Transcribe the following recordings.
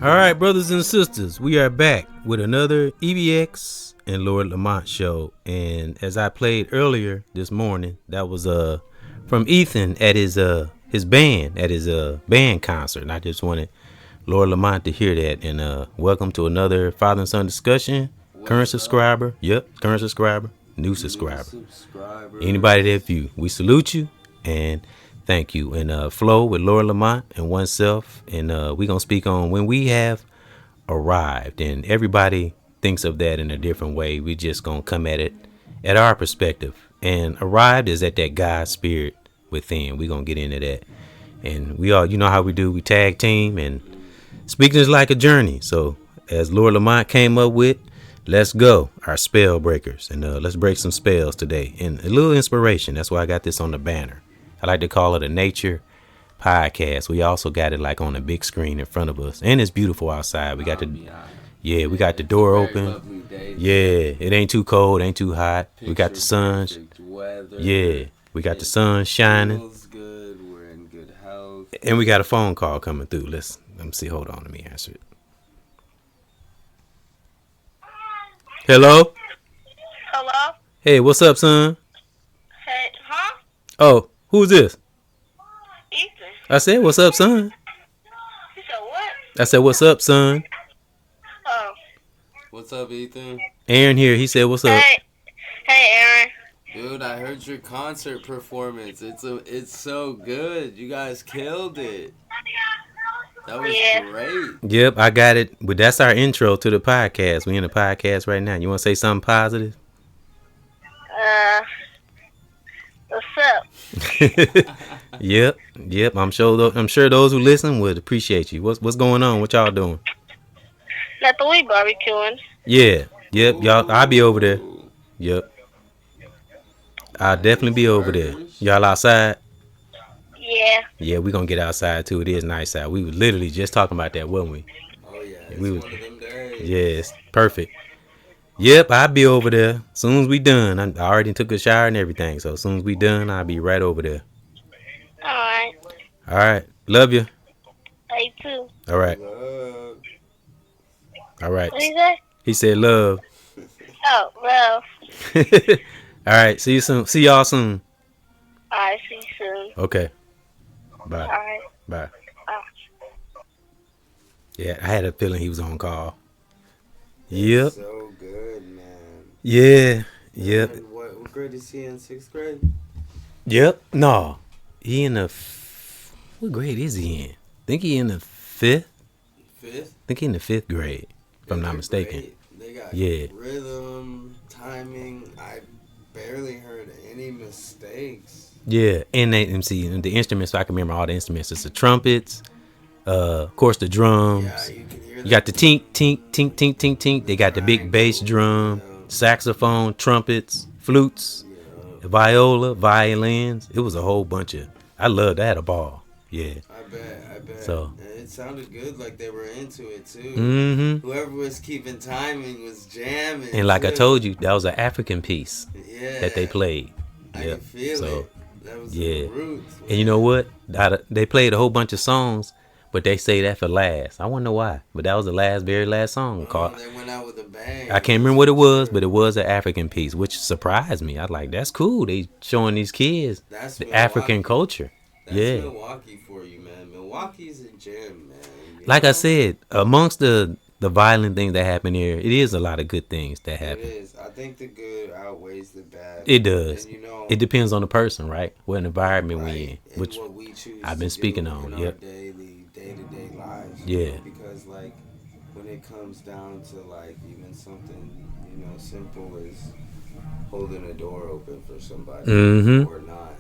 Alright, brothers and sisters, we are back with another EBX and Lord Lamont show. And as I played earlier this morning, that was from Ethan at his band, at his band concert. And I just wanted Lord Lamont to hear that. And welcome to another Father and Son discussion. Current subscriber. Yep, current subscriber. New subscriber. Anybody that view, we salute you and thank you. And flow with Lord Lamont and oneself. And we're going to speak on when we have arrived. And everybody thinks of that in a different way. We just going to come at it at our perspective. And arrived is at that God spirit within. We're going to get into that. And we all, you know how we do. We tag team and speaking is like a journey. So as Lord Lamont came up with, let's go. Our spell breakers. And let's break some spells today. And a little inspiration. That's why I got this on the banner. I like to call it a nature podcast. We also got it like on a big screen in front of us, and it's beautiful outside. We got we got the door open. Yeah, it ain't too cold, ain't too hot. We got the sun. Yeah, we got the sun shining. We're in good health. And we got a phone call coming through. Let me see. Hold on, let me answer it. Hello. Hello. Hey, what's up, son? Hey, huh? Oh. Who's this? Ethan. I said, what's up, son? You said what? I said, what's up, son? Oh. What's up, Ethan? Aaron here. He said, what's up? Hey, Aaron. Dude, I heard your concert performance. It's so good. You guys killed it. That was great. Yep, I got it. But that's our intro to the podcast. We in the podcast right now. You want to say something positive? What's up? Yep. I'm sure those who listen would appreciate you. What's going on? What y'all doing? Nothing, we barbecuing. Yeah. Yep. Y'all, I'll be over there. Yep. I'll definitely be over there. Y'all outside? Yeah. Yeah, we gonna get outside too. It is nice out. We were literally just talking about that, weren't we? Oh yeah. It's one of them days. Yes. Perfect. Yep, I'll be over there. As soon as we done. I already took a shower and everything. So as soon as we done, I'll be right over there. Alright. Alright. Love you. You too. Alright. Love. Alright. What did he say? He said love. Oh, well. Alright, see you soon. See y'all soon. Alright, see you soon. Okay. Bye. Alright. Bye. Yeah, I had a feeling he was on call. Yep. So good, man. Yeah. Yep. And what grade is he in? 6th grade? Yep. No. He in the what grade is he in? I think he in the 5th. 5th? I think he in the 5th grade, if I'm not mistaken. Great. They got rhythm, timing. I barely heard any mistakes. Yeah, and the instruments. So I can remember all the instruments. It's the trumpets, of course the drums. Yeah, you can hear. You got the tink, tink, tink, tink, tink, tink. They got the big bass drum, saxophone, trumpets, flutes, viola, violins. It was a whole bunch of. I loved. I had a ball. Yeah. I bet. So. And it sounded good, like they were into it too. Mm-hmm. Whoever was keeping timing was jamming. And like too. I told you, that was an African piece that they played. I can feel it. That was the roots. And you know what? They played a whole bunch of songs, but they say that for last. I wonder why. But that was the very last song called. They went out with a bang. I can't remember what it was, but it was an African piece, which surprised me. I was like, that's cool. They showing these kids the African culture. That's Milwaukee for you, man. Milwaukee's a gem, man. Like I said, amongst the violent things that happen here, it is a lot of good things that happen. It is. I think the good outweighs the bad. It does. And, it depends on the person, right? What environment we in, and which what we choose I've been speaking on. In our day-to-day lives. Yeah. Because like when it comes down to like even something simple as holding a door open for somebody or not,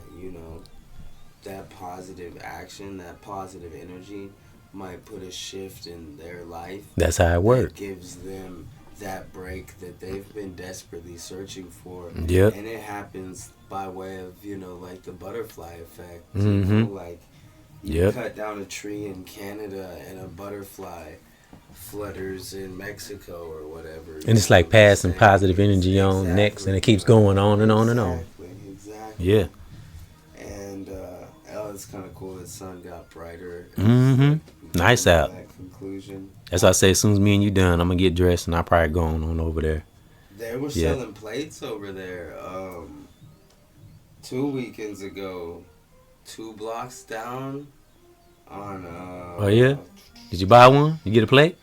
that positive action, that positive energy might put a shift in their life. That's how it works. Gives them that break that they've been desperately searching for. Yep. And it happens by way of, like the butterfly effect. Like you cut down a tree in Canada and a butterfly flutters in Mexico or whatever. And it's like passing positive energy on next, and it keeps going on and on and on. Exactly. Yeah. And it's kind of cool. The sun got brighter. Nice out. That conclusion. That's why I say as soon as me and you done, I'm gonna get dressed and I'll probably go on over there. They were selling plates over there 2 weekends ago, 2 blocks down on oh yeah? Did you buy one? You get a plate?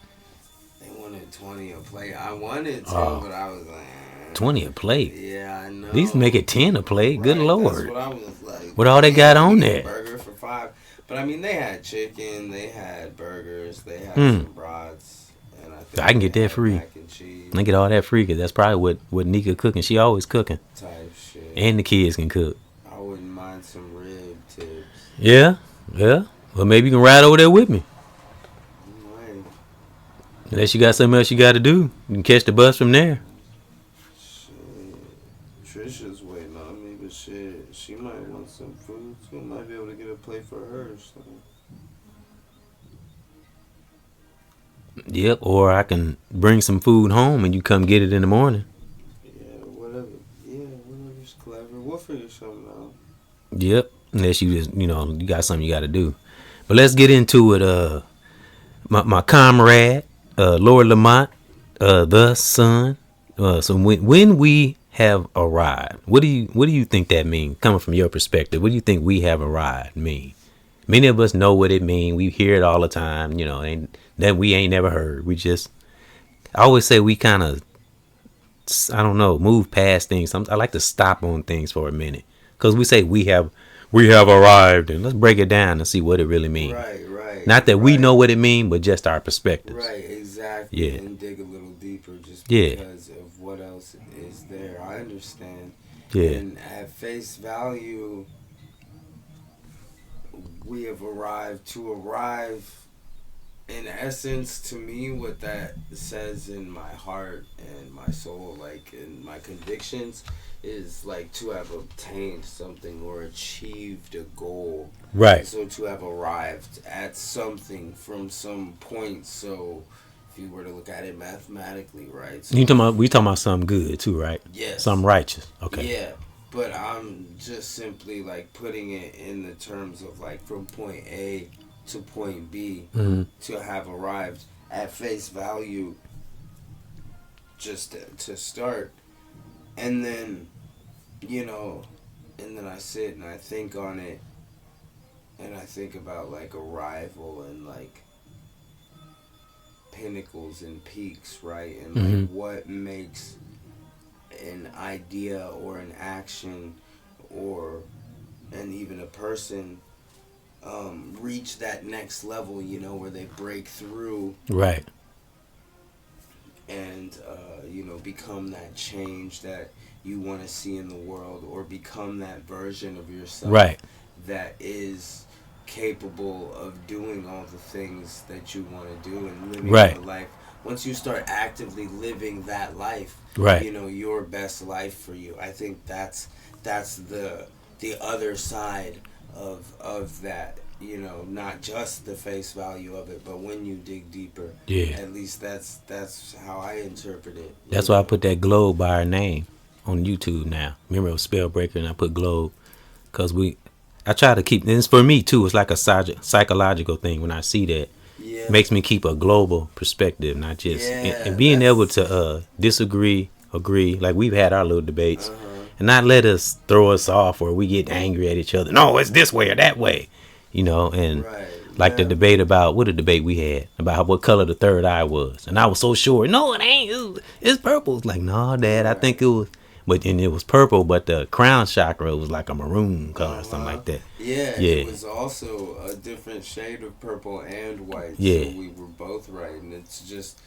They wanted 20 a plate. I wanted to, but I was like 20 a plate? Yeah, I know. These make it 10 a plate. Right, Good Lord. That's what I was like. What all they got on there? Burger for $5. But I mean, they had chicken, they had burgers, they had some brats, and I can get that free. Mac and cheese. I get all that free because that's probably what Nika cooking. She always cooking. Type shit. And the kids can cook. I wouldn't mind some rib tips. Yeah. Well, maybe you can ride over there with me. Right. Unless you got something else you got to do, you can catch the bus from there. Trisha's waiting on me, but shit, she might want some food too. Might be able to get a plate for her. So. Yep, or I can bring some food home and you come get it in the morning. Yeah, whatever. Yeah, whatever's clever. We'll figure something out. Yep, unless you just, you got something you got to do. But let's get into it. My comrade, Lord Lamont, the son. So when we have arrived, what do you think that means? Coming from your perspective, what do you think we have arrived mean? Many of us know what it means. We hear it all the time. And that we ain't never heard. I always say we kind of, I don't know, move past things. I like to stop on things for a minute because we say we have arrived, and let's break it down and see what it really means. Right. Not that we know what it means, but just our perspectives. Right, exactly. Yeah. And dig a little deeper just because of what else is there. I understand. Yeah. And at face value, we have arrived. To arrive, in essence, to me, what that says in my heart and my soul, like in my convictions, is like to have obtained something or achieved a goal. Right. So to have arrived at something from some point. So if you were to look at it mathematically, right? So we talking about something good too, right? Yes. Something righteous. Okay. Yeah. But I'm just simply like putting it in the terms of like from point A to point B to have arrived at face value just to start. And then, and then I sit and I think on it and I think about like arrival and like pinnacles and peaks, right? And like what makes an idea or an action and even a person reach that next level, where they break through. Right. And, become that change that you want to see in the world, or become that version of yourself that is capable of doing all the things that you want to do and living the life. Once you start actively living that life, your best life for you, I think that's the other side of that. Not just the face value of it, but when you dig deeper, at least that's how I interpret it. That's why I put that globe by our name on YouTube now. Remember it was Spellbreaker and I put globe because I try to keep, and it's for me too. It's like a psychological thing. When I see that, makes me keep a global perspective, not just and being able to disagree, agree. Like we've had our little debates, and not let us throw us off or we get angry at each other. No, it's this way or that way, And like the debate about what a debate we had about what color the third eye was, and I was so sure. No, it ain't. It's purple. It's like, no, Dad, I think it was. But and it was purple, but the crown chakra was like a maroon color or something like that. Yeah, it was also a different shade of purple and white. Yeah. So we were both right. And it's just,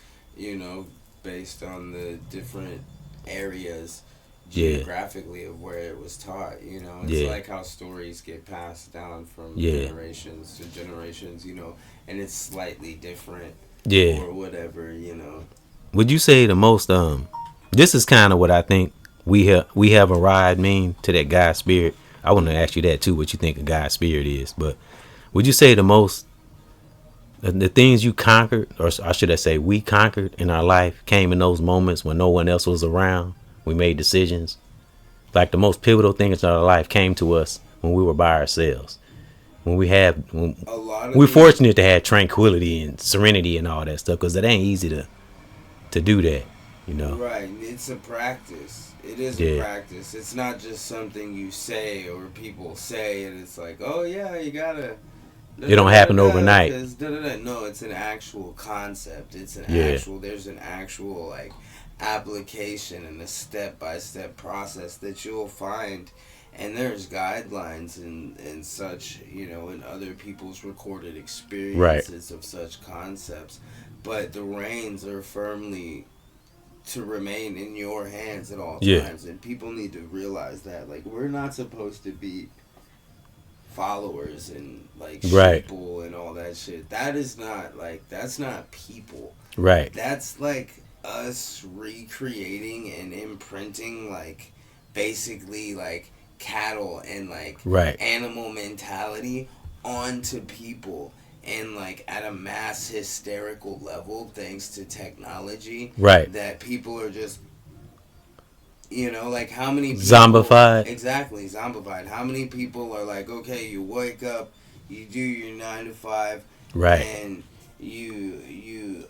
based on the different areas geographically of where it was taught. It's like how stories get passed down from generations to generations, and it's slightly different or whatever, Would you say the most, this is kind of what I think we have a ride mean to that God spirit? I want to ask you that too, what you think a God spirit is. But would you say the most, the things you conquered, or should I say we conquered in our life, came in those moments when no one else was around? We made decisions. Like the most pivotal things in our life came to us when we were by ourselves. We're fortunate to have tranquility and serenity and all that stuff, because it ain't easy to do that, Right. It's a practice. It is a practice. It's not just something you say or people say and it's like, oh yeah, you gotta. It don't happen overnight. No, it's an actual concept. It's an actual. There's an actual like application and a step-by-step process that you'll find, and there's guidelines and such, in other people's recorded experiences of such concepts, but the reins are firmly to remain in your hands at all times, and people need to realize that, like, we're not supposed to be followers and like people and all that shit. That is not like, that's not people. Right. That's like us recreating and imprinting like basically like cattle and like animal mentality onto people, and like at a mass hysterical level thanks to technology, that people are just, like how many people, zombified. Exactly, zombified. How many people are like, okay, you wake up, you do your 9 to 5, and you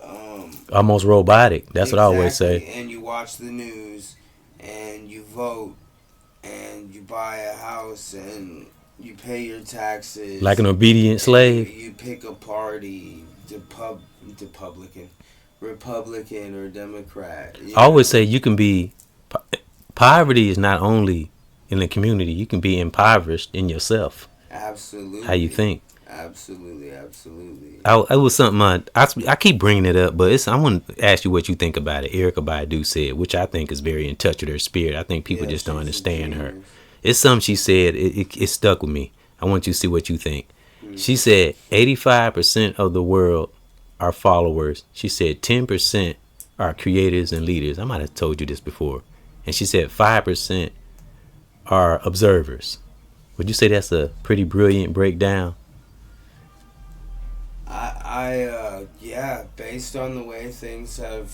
almost robotic. That's what I always say. And you watch the news, and you vote, and you buy a house, and you pay your taxes like an obedient slave. You pick a party, Republican or Democrat. I always say you can be. Poverty is not only in the community. You can be impoverished in yourself. Absolutely. How you think? Absolutely. It was something I keep bringing it up, but I want to ask you what you think about it. Erykah Badu said, which I think is very in touch with her spirit. I think people just don't understand her. It's something she said. It stuck with me. I want you to see what you think. She said 85% of the world are followers. She said 10% are creators and leaders. I might have told you this before. And she said 5% are observers. Would you say that's a pretty brilliant breakdown? Based on the way things have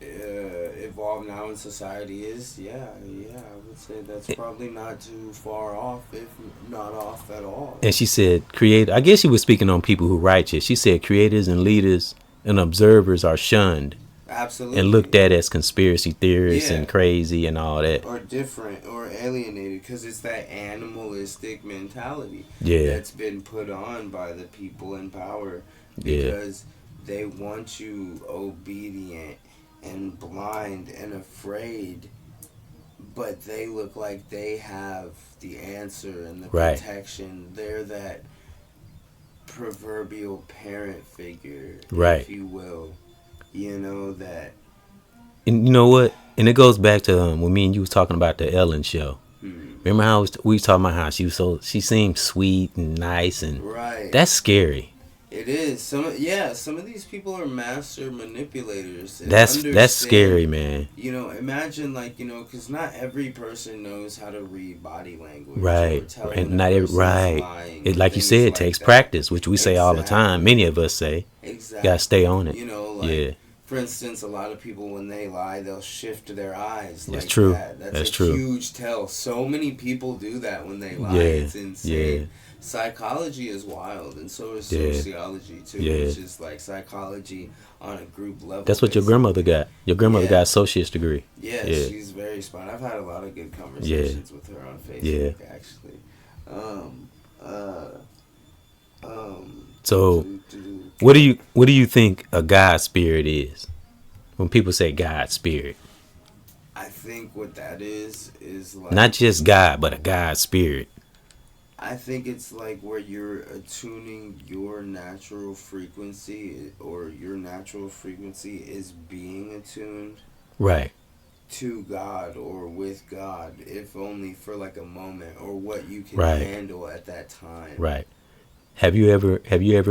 evolved now in society I would say that's probably not too far off, if not off at all. And she said I guess she was speaking on people who righteous. She said creators and leaders and observers are shunned. Absolutely. And looked at as conspiracy theorists and crazy and all that. Or different or alienated, because it's that animalistic mentality that's been put on by the people in power, because they want you obedient and blind and afraid, but they look like they have the answer and the protection. They're that proverbial parent figure, if you will. That. And you know what? And it goes back to when me and you was talking about the Ellen show. Remember how we was talking about how she seemed sweet and nice, and that's scary. It is. Some of these people are master manipulators. That's scary, man. Imagine because not every person knows how to read body language. Right. And not every It, like you said, it takes practice, which we say all the time. Many of us say. Exactly. You gotta stay on it. For instance, a lot of people, when they lie, they'll shift their eyes. That's like true. That's a true. huge tell. So many people do that when they lie. Yeah. It's insane. Yeah. Psychology is wild, and so is Yeah. sociology, too. Yeah. Which is like psychology on a group level. That's what your grandmother got. Your grandmother Yeah. got associate's degree. Yeah, Yeah. she's very smart. I've had a lot of good conversations with her on Facebook, actually. So, what do you think a God spirit is? When people say God spirit, I think what that is like, not just God, but a God spirit. I think it's like where you're attuning your natural frequency, or your natural frequency is being attuned, Right. to God or with God, if only for like a moment, or what you can Right. handle at that time. Right. Have you ever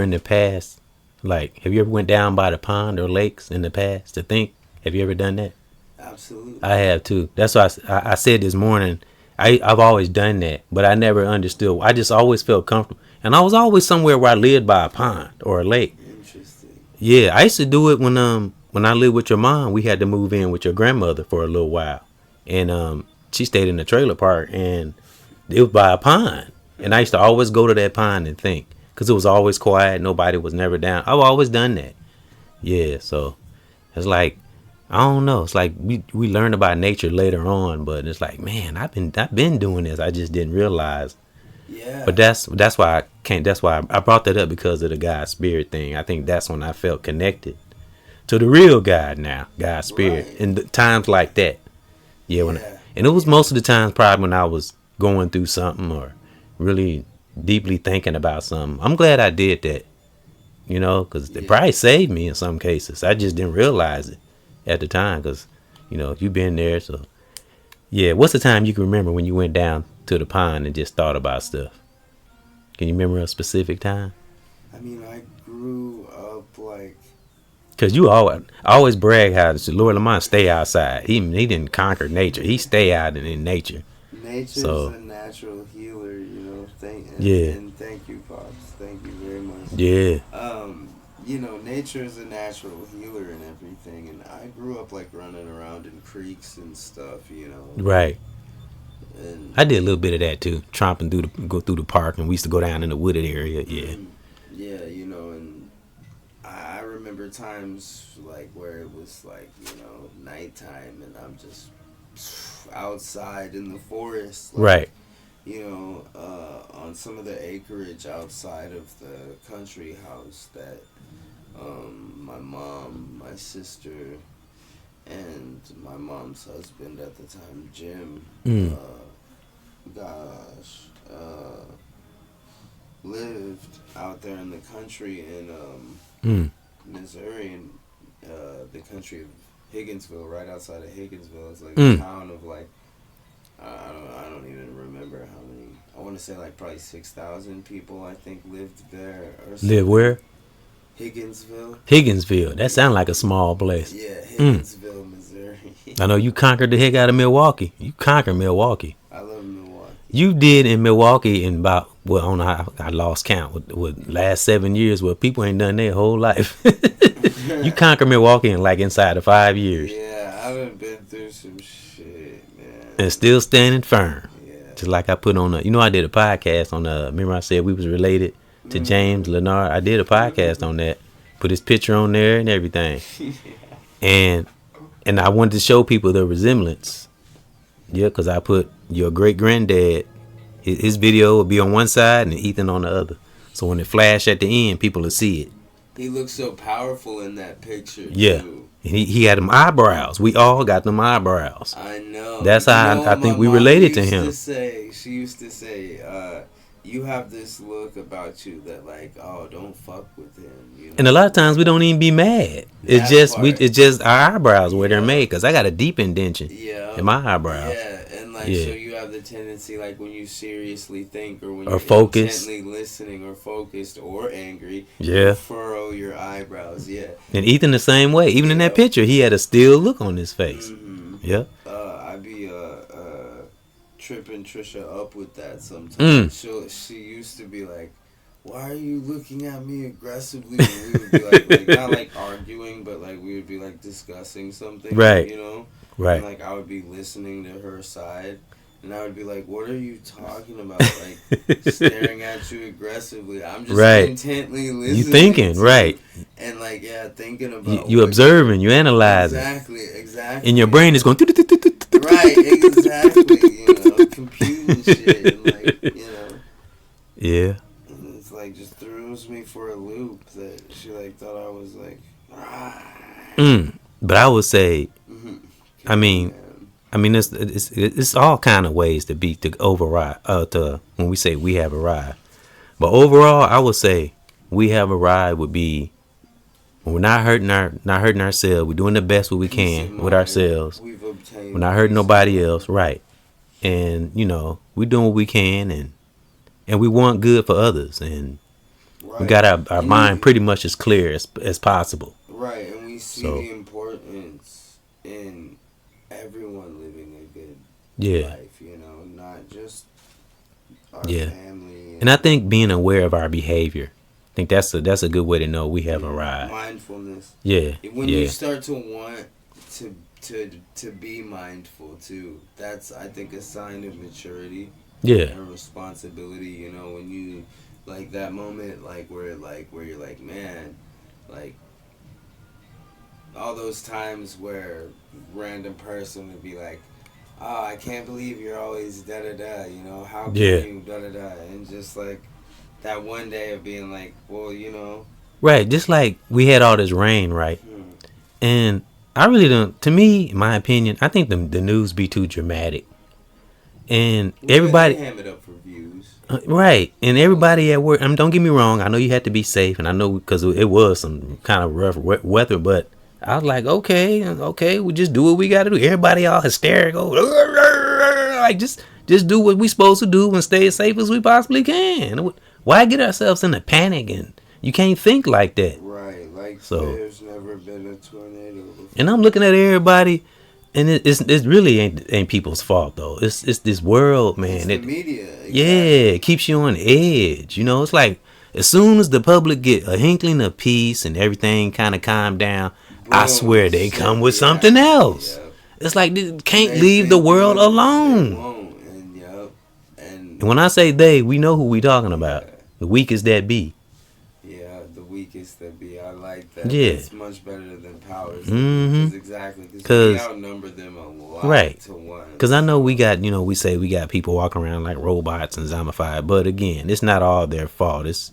in the past, like, have you ever went down by the pond or lakes in the past to think? Have you ever done that? Absolutely. I have too. That's why I said this morning, I've always done that, but I never understood. I just always felt comfortable. And I was always somewhere where I lived by a pond or a lake. Interesting. Yeah, I used to do it when I lived with your mom. We had to move in with your grandmother for a little while. And she stayed in the trailer park, and it was by a pond. And I used to always go to that pond and think, because it was always quiet. Nobody was never down. I've always done that. Yeah, so it's like, I don't know. It's like we learned about nature later on, but it's like, man, I've been doing this. I just didn't realize. Yeah. But that's why I can't. That's why I brought that up, because of the God spirit thing. I think that's when I felt connected to the real God now, God spirit, Right. in the times like that. Yeah, Yeah. and it was most of the times probably when I was going through something or really deeply thinking about something. I'm glad I did that, because it probably saved me in some cases. I just didn't realize it at the time, because you've been there. So yeah, what's the time you can remember when you went down to the pond and just thought about stuff? Can you remember a specific time? I mean, I grew up like, Because you always brag how Lord Lamont stay outside. He didn't conquer nature. He stay out in nature. nature's So- a natural healer, Yeah. And thank you, Pops. Thank you very much. Yeah. Nature is a natural healer and everything, and I grew up like running around in creeks and stuff, Right. And I did a little bit of that too. Go through the park, and we used to go down in the wooded area. Yeah. yeah, and I remember times like where it was like, nighttime, and I'm just outside in the forest, like, Right. On some of the acreage outside of the country house that my mom, my sister, and my mom's husband at the time, Jim, lived out there in the country in Missouri, and the country of Higginsville, right outside of Higginsville. It's like a town of like, I don't even remember how many. I want to say like probably 6,000 people, I think, lived there. Or something. Live where? Higginsville. Higginsville. That sounds like a small place. Yeah, Higginsville, Missouri. I know you conquered the heck out of Milwaukee. You conquered Milwaukee. I love Milwaukee. You did in Milwaukee in about, well, I don't know, I lost count with last 7 years, where people ain't done their whole life. You conquered Milwaukee in like inside of 5 years. Yeah, I've been through some shit, man. And still standing firm. Yeah. Just like I put on I did a podcast on remember I said we was related to James Leonard. I did a podcast on that. Put his picture on there and everything. And I wanted to show people the resemblance. Yeah, because I put your great granddad, his video will be on one side and Ethan on the other. So when it flash at the end, people will see it. He looks so powerful in that picture, Yeah. too. And he had them eyebrows. We all got them eyebrows. I know. That's how I think we related to him. She used to say, you have this look about you that like, oh, don't fuck with him. And a lot of times we don't even be mad. It's just our eyebrows where they're made. Because I got a deep indention in my eyebrows. Yeah, and like, so you have the tendency, like, when you seriously think, or when you're focused, intently listening, or focused, or angry, you furrow your eyebrows. Yeah. And Ethan the same way. Even in that picture, he had a still look on his face. Mm-hmm. Yeah. I be tripping Trisha up with that sometimes. She used to be like, why are you looking at me aggressively? And we would be like not like arguing, but like we would be like discussing something, Right. you know? Right. And like I would be listening to her side, and I would be like, what are you talking about? Like staring at you aggressively. I'm just intently listening. You thinking, right. And like, yeah, thinking about you observing, you analyzing. Exactly. And your brain is going right, exactly. You know, computing shit and like, you know. Yeah. And it's like just throws me for a loop that she like thought I was like But I would say I mean it's all kind of ways to beat the override to when we say we have a ride. But overall I would say we have a ride would be when we're not hurting ourselves, we're doing the best what we can with ourselves. We're not hurting nobody else, right? And you know, we're doing what we can and we want good for others, and we got our mind pretty much as clear as possible. Right, and we see the importance in everyone living a good life, you know, not just our family. And I think being aware of our behavior, I think that's a good way to know we have arrived. Mindfulness. Yeah. When you start to want to be mindful too, that's I think a sign of maturity. And responsibility, you know, when you like that moment where you're like, man, like all those times where random person would be like, oh, I can't believe you're always da da da, you know, how can you da da da, and just like that one day of being like, well, you know, right, just like we had all this rain, right? And I really don't, to me, in my opinion, I think the news be too dramatic. And everybody ham it up for views, right? And everybody at work. Don't get me wrong. I know you had to be safe, and I know because it was some kind of rough weather. But I was like, okay, we just do what we got to do. Everybody all hysterical, like just do what we supposed to do and stay as safe as we possibly can. Why get ourselves in a panic? And you can't think like that, right? Like there's never been a tornado before. And I'm looking at everybody. And it really ain't people's fault though. It's this world, man. It's the media. Exactly. Yeah, it keeps you on edge. You know, it's like as soon as the public get a inkling of peace and everything kind of calm down, boom, I swear they come with something else. Yep. It's like they can't leave the world alone. They won't. And when I say they, we know who we talking about. The weakest that be. Weakest that be. I like that. Yeah. It's much better than powers. Exactly. Because we outnumber them a lot to one. Because I know we got, we say we got people walking around like robots and zombified. But again, it's not all their fault. It's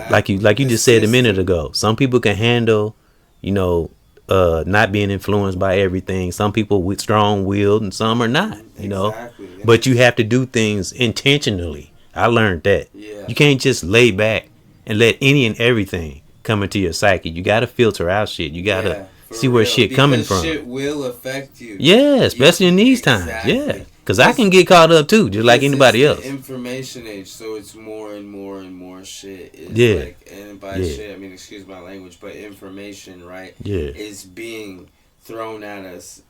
like you just said a minute ago. Some people can handle, not being influenced by everything. Some people with strong-willed and some are not, know. But you have to do things intentionally. I learned that. Yeah. You can't just lay back and let any and everything come into your psyche. You got to filter out shit. You got to see where shit coming from. Shit will affect you. Yeah, especially in these times. Yeah, because I can get caught up too, just like anybody else. The information age, so it's more and more and more shit. And by shit, I mean, excuse my language, but information, right? Yeah, is being thrown at us.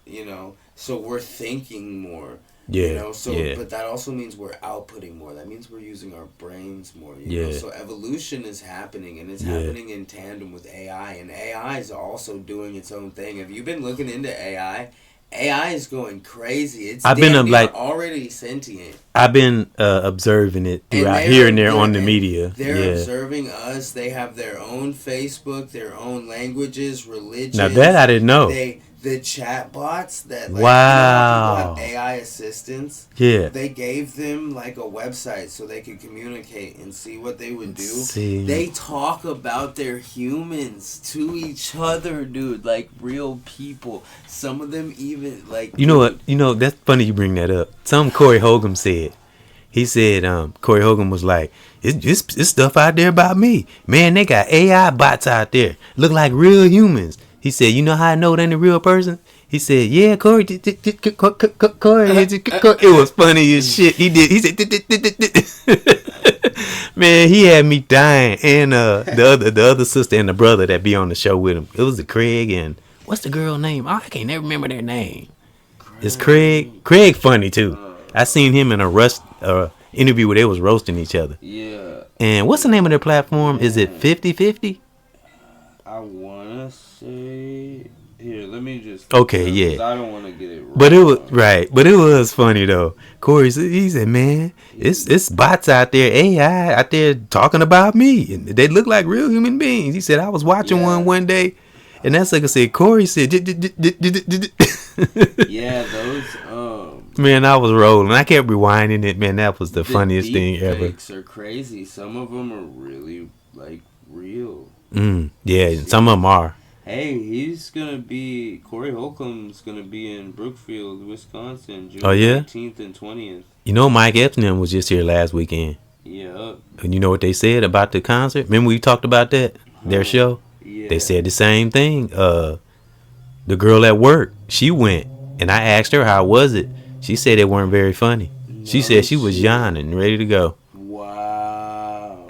So we're thinking more. Yeah. But that also means we're outputting more. That means we're using our brains more. You know? So evolution is happening, and it's happening in tandem with AI. And AI is also doing its own thing. Have you been looking into AI? AI is going crazy. It's already sentient. I've been observing it throughout here and there on the media. They're observing us. They have their own Facebook, their own languages, religions. Now that I didn't know. The chat bots that wow. Have AI assistants. Yeah. They gave them like a website so they could communicate and see what they would do. They talk about their humans to each other, dude, like real people. Some of them even like You know what? That's funny you bring that up. Something Corey Hogan said. He said, Corey Hogan was like, it's stuff out there about me. Man, they got AI bots out there. Look like real humans. He said, you know how I know it ain't a real person? He said, yeah, Corey. Corey. It was funny as shit. He said, man, he had me dying. And the other sister and the brother that be on the show with him. It was the Craig and what's the girl name? Oh, I can't never remember their name. It's Craig. Craig funny too. I seen him in a interview where they was roasting each other. Yeah. And what's the name of their platform? Is it 50/50? I wanna say here. Let me just. Okay, yeah. I don't want to get it wrong. But it was right. But it was funny though. Corey said, he said, "Man, it's bots out there, AI out there talking about me, and they look like real human beings." He said, "I was watching one day, and that sucker said, Corey said, yeah, those man, I was rolling. I kept rewinding it. Man, that was the funniest thing ever. Fakes are crazy. Some of them are really like real. Yeah, and some of them are. Hey, Corey Holcomb's gonna be in Brookfield, Wisconsin, June 19th and 20th. You know, Mike Epps was just here last weekend. Yeah. And you know what they said about the concert? Remember we talked about that? Their show? Yeah. They said the same thing. The girl at work, she went, and I asked her how was it. She said they weren't very funny. She said she was yawning, ready to go. Wow.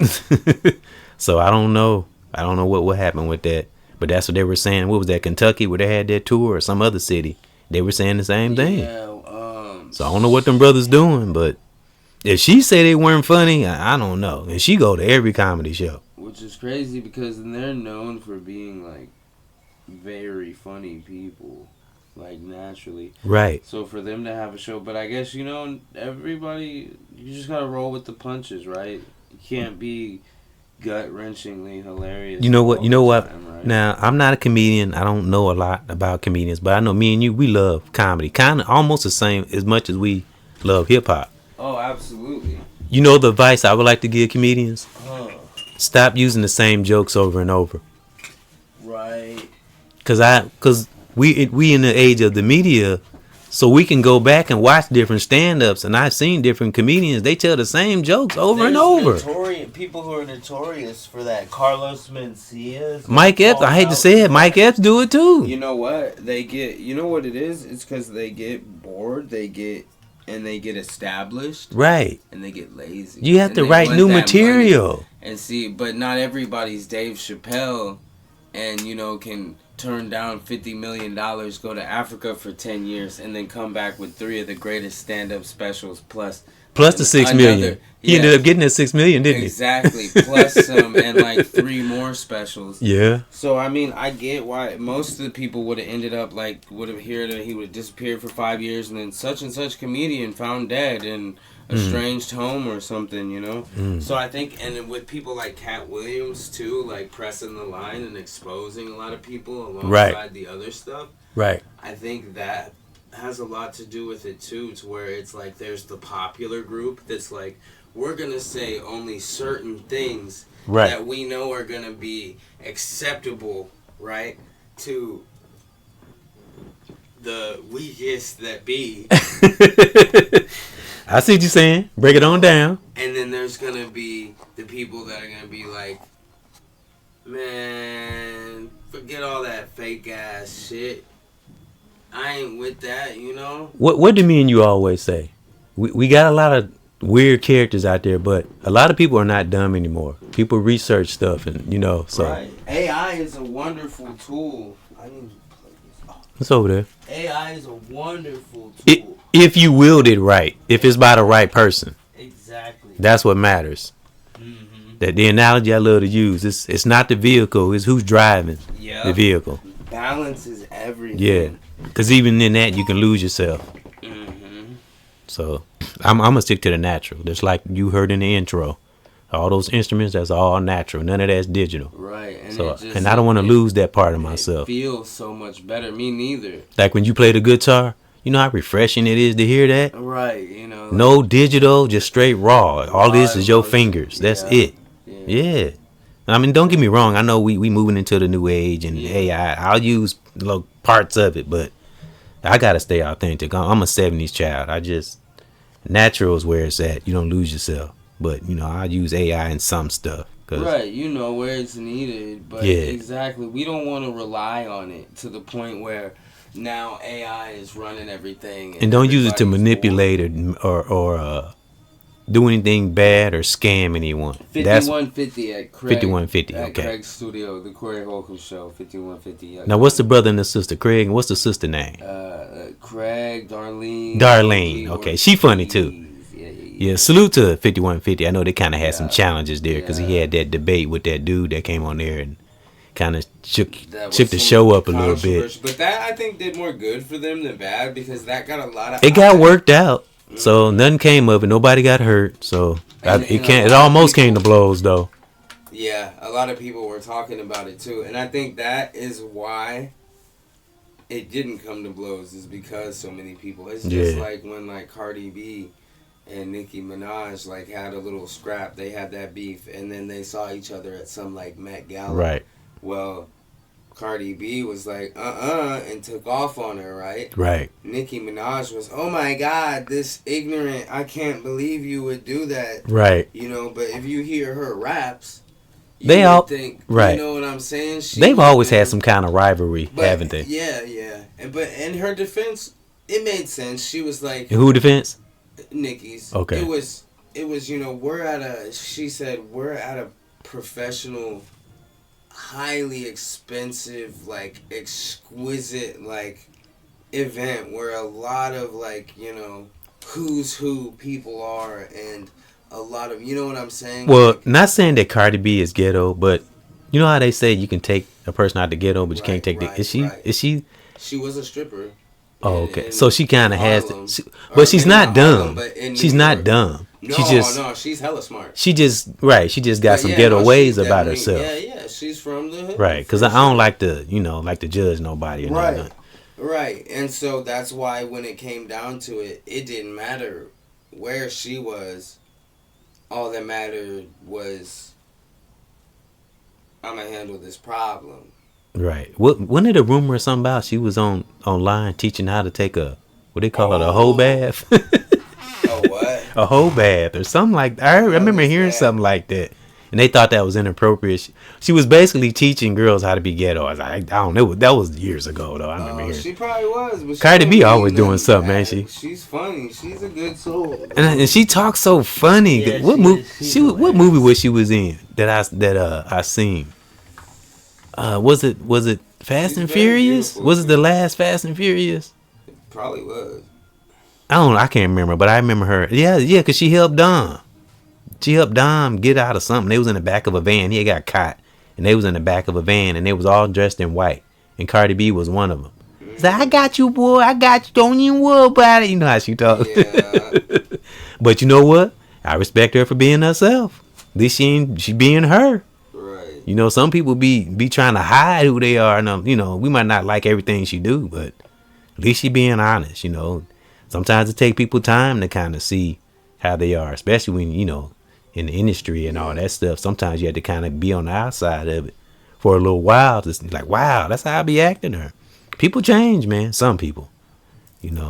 So I don't know. I don't know what happened with that. But that's what they were saying. What was that, Kentucky, where they had their tour, or some other city? They were saying the same thing. Yeah, so I don't know what them brothers doing, but if she say they weren't funny, I don't know. And she go to every comedy show. Which is crazy because they're known for being like very funny people, like naturally. Right. So for them to have a show, but I guess, everybody, you just gotta roll with the punches, right? You can't be gut-wrenchingly hilarious. You know what? Time, right? Now, I'm not a comedian. I don't know a lot about comedians, but I know me and you, we love comedy. Kind of almost the same as much as we love hip-hop. Oh, absolutely. You know the advice I would like to give comedians? Stop using the same jokes over and over. Right. Because we in the age of the media, so we can go back and watch different stand-ups, and I've seen different comedians. They tell the same jokes over and over. People who are notorious for that. Carlos Mencia. Mike Epps, I hate to say it, Mike Epps do it too. You know what? You know what it is? It's because they get bored, they get established. Right. And they get lazy. You have to write new material. And see, but not everybody's Dave Chappelle and, can turn down $50 million, go to Africa for 10 years, and then come back with 3 of the greatest stand-up specials plus the $6 million. He ended up getting that $6 million, didn't he? Exactly. Plus some and like 3 more specials. Yeah. So I mean, I get why most of the people would have ended up he would have disappeared for 5 years, and then such and such comedian found dead in a estranged home or something, So I think, and with people like Cat Williams too, like pressing the line and exposing a lot of people alongside the other stuff. Right. I think that has a lot to do with it too, to where it's like there's the popular group that's like, we're gonna say only certain things that we know are gonna be acceptable, right, to the weakest that be. I see what you're saying. Break it on down. And then there's gonna be the people that are gonna be like, man, forget all that fake ass shit. I ain't with that, What do me and you always say? We got a lot of weird characters out there, but a lot of people are not dumb anymore. People research stuff, and so. Right. AI is a wonderful tool. I need to plug this off. It's over there. AI is a wonderful tool. If you wield it right, if it's by the right person. Exactly. That's what matters. That the analogy I love to use, it's not the vehicle, it's who's driving the vehicle. Balance is everything. Yeah, because even in that you can lose yourself. So I'm gonna stick to the natural. Just like you heard in the intro, all those instruments, that's all natural. None of that's digital. Right. And I don't want to lose that part of myself. It feels so much better. Me neither. Like when you play the guitar, you know how refreshing it is to hear that. Right. No digital, just straight raw. All this is your fingers. That's it. Yeah. I mean, don't get me wrong. I know we moving into the new age and AI. I'll use parts of it, but I gotta stay authentic. I'm a 70s child. Natural is where it's at. You don't lose yourself. But I use AI in some stuff. Right, where it's needed. But exactly, we don't want to rely on it to the point where now AI is running everything. And don't use it to manipulate or do anything bad or scam anyone. 5150 at Craig. 5150, at okay. Craig's studio, the Corey Holcomb Show, 5150. Now, what's the brother and the sister, Craig, and what's the sister name? Craig, Darlene. Darlene, okay. She funny, too. Yeah, salute to 5150. I know they kind of had some challenges there because he had that debate with that dude that came on there and kind of shook the show up a little bit. But that, I think, did more good for them than bad because that got a lot of... It got worked out. So nothing came of it. Nobody got hurt. So it almost came to blows, though. Yeah, a lot of people were talking about it, too. And I think that is why it didn't come to blows, is because so many people. It's just like when, like, Cardi B and Nicki Minaj, like, had a little scrap. They had that beef, and then they saw each other at some, like, Met Gala. Right. Well, Cardi B was like, and took off on her, right? Right. Nicki Minaj was, oh my God, this ignorant, I can't believe you would do that. Right. You know, but if you hear her raps, they all think, right. You know what I'm saying? They've always had some kind of rivalry, haven't they? Yeah, yeah. But in her defense, it made sense. She was like, who defense? Nicki's. Okay. It was, you know, she said, we're at a professional, highly expensive, like, exquisite, like, event where a lot of, like, you know, who's who people are, and a lot of, you know what I'm saying? Well, like, not saying that Cardi B is ghetto, but you know how they say you can take a person out the ghetto, but you can't take the... Is she... She was a stripper. Oh, okay. So she kind of has it. But she's not dumb. She's not dumb. No, she's hella smart. She just got some ghetto ways about herself. Yeah, she's from the hood. Right, because I don't like to, like to judge nobody or nothing. Right, and so that's why when it came down to it, it didn't matter where she was. All that mattered was, I'm going to handle this problem. Right. Wasn't it a rumor or something about she was online teaching how to take what they call it, a whole bath? A what? A whole bath or something like that. I remember hearing something like that. And they thought that was inappropriate. She was basically teaching girls how to be ghetto. I was like, I don't know. That was years ago, though. I remember hearing. She probably was. But Cardi B always doing something, man. She's funny. She's a good soul. And she talks so funny. Yeah, what movie was she was in that I seen? Was it Fast and Furious? Was it the last Fast and Furious? It probably was. I can't remember, but I remember her. Yeah, because she helped Dom. She helped Dom get out of something. They was in the back of a van. He got caught, and they was in the back of a van, and they was all dressed in white. And Cardi B was one of them. She's like, I got you, boy. I got you. Don't even worry about it. You know how she talks. Yeah. But you know what? I respect her for being herself. At least she being her. Right. You know, some people be trying to hide who they are. And, we might not like everything she do, but at least she being honest, Sometimes it take people time to kind of see how they are, especially when, in the industry and all that stuff. Sometimes you have to kind of be on the outside of it for a little while to be like, wow, that's how I be acting. Or people change, man. Some people,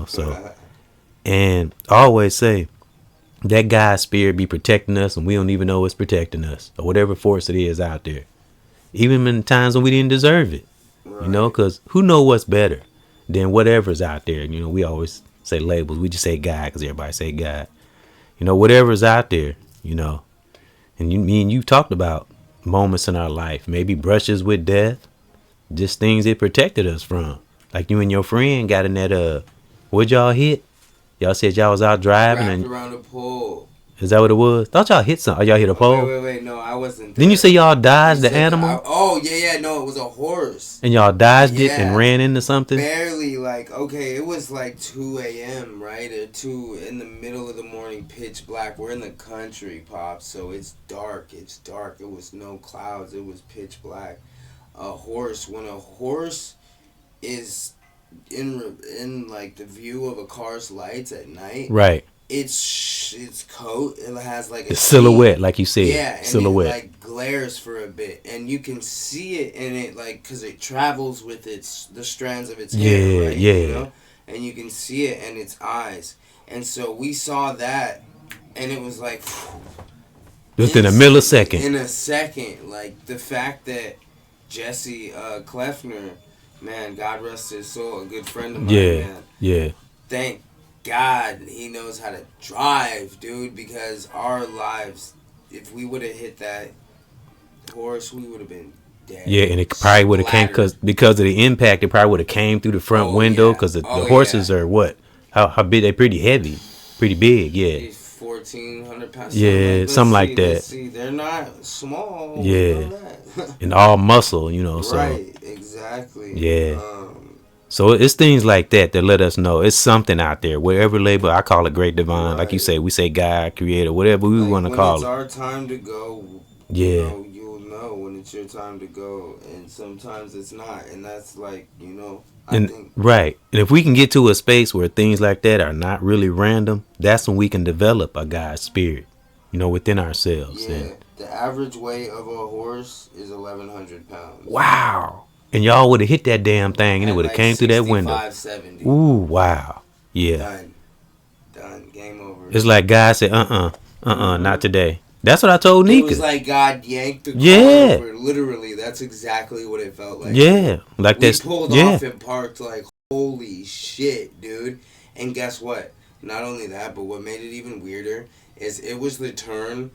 so. And I always say that God's spirit be protecting us and we don't even know it's protecting us, or whatever force it is out there. Even in times when we didn't deserve it, because who know what's better than whatever's out there. We always say labels. We just say God because everybody say God. Whatever's out there, and me and you talked about moments in our life, maybe brushes with death, just things it protected us from. Like you and your friend got in that, what'd y'all hit? Y'all said y'all was out driving Wrapped and around a pole. Is that what it was? Thought y'all hit something. Y'all hit a pole? Wait, no, I wasn't there. Didn't you say y'all dodged the animal? No, it was a horse. And y'all dodged it and ran into something? Barely, it was like 2 a.m., right? Or 2 in the middle of the morning, pitch black. We're in the country, Pop, so it's dark. It was no clouds. It was pitch black. When a horse is in like the view of a car's lights at night, right? Its coat, it has like a silhouette, like you said. Yeah, and silhouette. It like glares for a bit, and you can see it in it, like, because it travels with the strands of its hair, right? Yeah. And you can see it in its eyes, and so we saw that, and it was like within a millisecond. In a second, like the fact that Jesse Kleffner, man, God rest his soul, a good friend of mine, man. Yeah. Thank God he knows how to drive, dude, because our lives, if we would have hit that horse, we would have been dead. Yeah, and it probably would have came because of the impact. It probably would have came through the front window because the horses are what? How big? They're pretty heavy, pretty big. Yeah. 1,400 pounds. Yeah, something like that. Let's see, they're not small. Yeah, and all muscle, so right, exactly. Yeah. So it's things like that let us know it's something out there. Wherever label, I call it great divine. Like you say, we say God, creator, whatever we want to call it. When it's our time to go, yeah, you'll know when it's your time to go. And sometimes it's not. And that's like, I think. Right. And if we can get to a space where things like that are not really random, that's when we can develop a God spirit, within ourselves. Yeah. And the average weight of a horse is 1,100 pounds. Wow. And y'all would have hit that damn thing and it would have came through that window. 70. Ooh, wow. Yeah. Done. Game over. It's like God said, not today. That's what I told Nika. It was like God yanked the car over. Literally, that's exactly what it felt like. Yeah. Like we pulled off and parked like, holy shit, dude. And guess what? Not only that, but what made it even weirder is it was the turn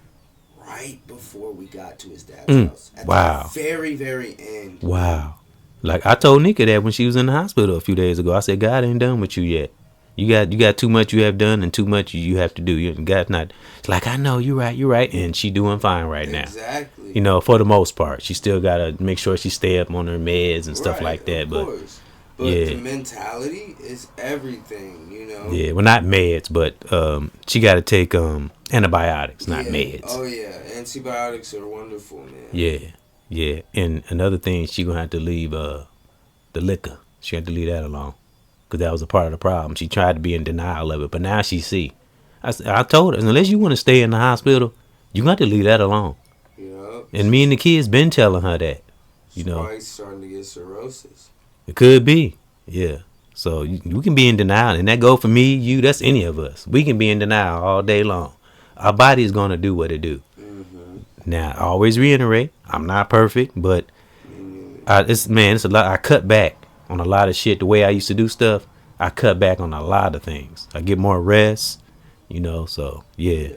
right before we got to his dad's house. At the very, very end. Wow. Like I told Nika that when she was in the hospital a few days ago. I said, God ain't done with you yet. You got too much you have done and too much you have to do. God's not. It's like, I know you're right, and she doing fine right now. Exactly. For the most part, she still gotta make sure she stay up on her meds and stuff like that. Of course. But the mentality is everything, Yeah, well, not meds, but she got to take antibiotics, not meds. Oh yeah, antibiotics are wonderful, man. Yeah. And another thing, she gonna have to leave the liquor. She had to leave that alone. Because that was a part of the problem. She tried to be in denial of it, but now she see. I told her, unless you want to stay in the hospital, you got to leave that alone. Yep. And me and the kids been telling her that. She's probably starting to get cirrhosis. It could be, yeah. So we can be in denial, and that go for me, you, that's any of us. We can be in denial all day long. Our body is going to do what it do. Mm-hmm. Now, I always reiterate, I'm not perfect, but it's a lot. I cut back on a lot of shit. The way I used to do stuff, I cut back on a lot of things. I get more rest, so yeah.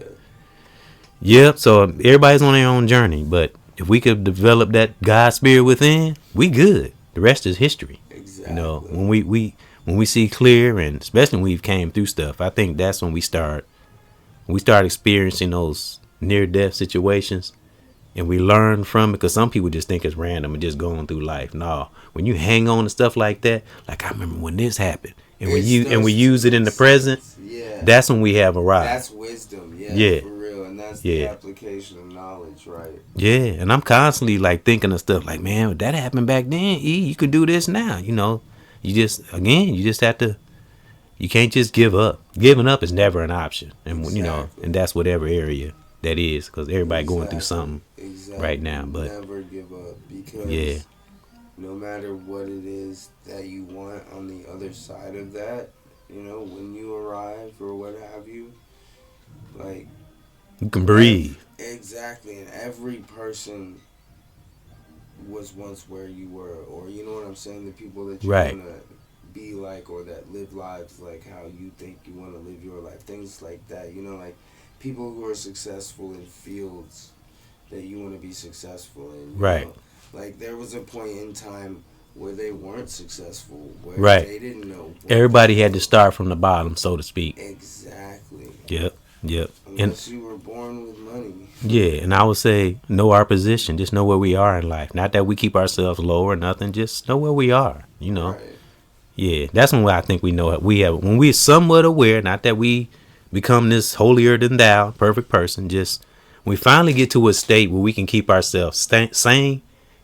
Yep, so everybody's on their own journey, but if we could develop that God spirit within, we good. The rest is history. Exactly. When we see clear, and especially when we've came through stuff, I think that's when we start experiencing those near-death situations. And we learn from it, because some people just think it's random and just going through life. No, when you hang on to stuff like that, like I remember when this happened, and we use it in the present, that's when we have arrived. That's wisdom, yeah, for real, and that's the application of knowledge, right? Yeah, and I'm constantly like thinking of stuff like, man, that happened back then. You could do this now. You just have to. You can't just give up. Giving up is never an option, and and that's whatever area that is, because everybody going through something right now. But never give up, because no matter what it is that you want on the other side of that, when you arrive or what have you, like, you can breathe. Exactly, and every person was once where you were, or you know what I'm saying, the people that you want to be like, or that live lives like how you think you want to live your life, things like that, like people who are successful in fields that you want to be successful in. Right. Like there was a point in time where they weren't successful, where they didn't know. Everybody had to start from the bottom, so to speak. Exactly. Yep. Unless you were born with money. Yeah, and I would say know our position, just know where we are in life. Not that we keep ourselves low or nothing, just know where we are, Right. Yeah, that's when I think we know it. When we're somewhat aware, not that we become this holier than thou perfect person, just when we finally get to a state where we can keep ourselves sane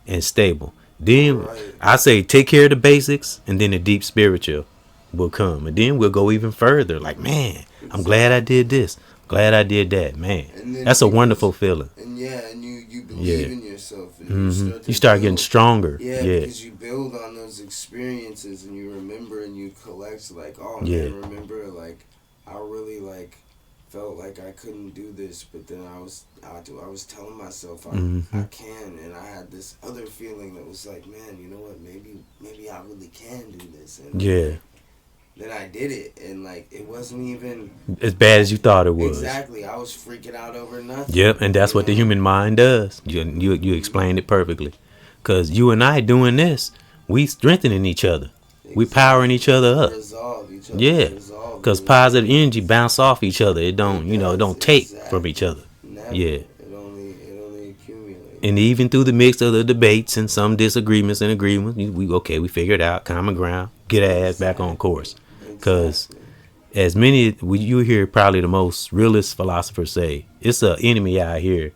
and stable, then I say take care of the basics, and then the deep spiritual will come, and then we'll go even further. Like, man, I'm glad I did this, glad I did that, man. That's a wonderful feeling. And you believe in yourself, and you start getting stronger. Because you build on those experiences, and you remember, and you collect, like, oh man, remember, like, I really like felt like I couldn't do this, but then I was telling myself I can, and I had this other feeling that was like, man, you know what, maybe I really can do this, and then I did it, and like it wasn't even as bad as you thought it was. Exactly, I was freaking out over nothing. Yep, and that's what the human mind does. You explained it perfectly, because you and I doing this, we strengthening each other. We powering each other up. Resolve each other. Yeah, because positive energy bounce off each other. It don't, it don't take from each other. Never. Yeah. It only accumulates. And even through the mix of the debates and some disagreements and agreements, we figure it out, common ground, get our ass back on course. Because as many, you hear probably the most realist philosophers say, it's an enemy out here.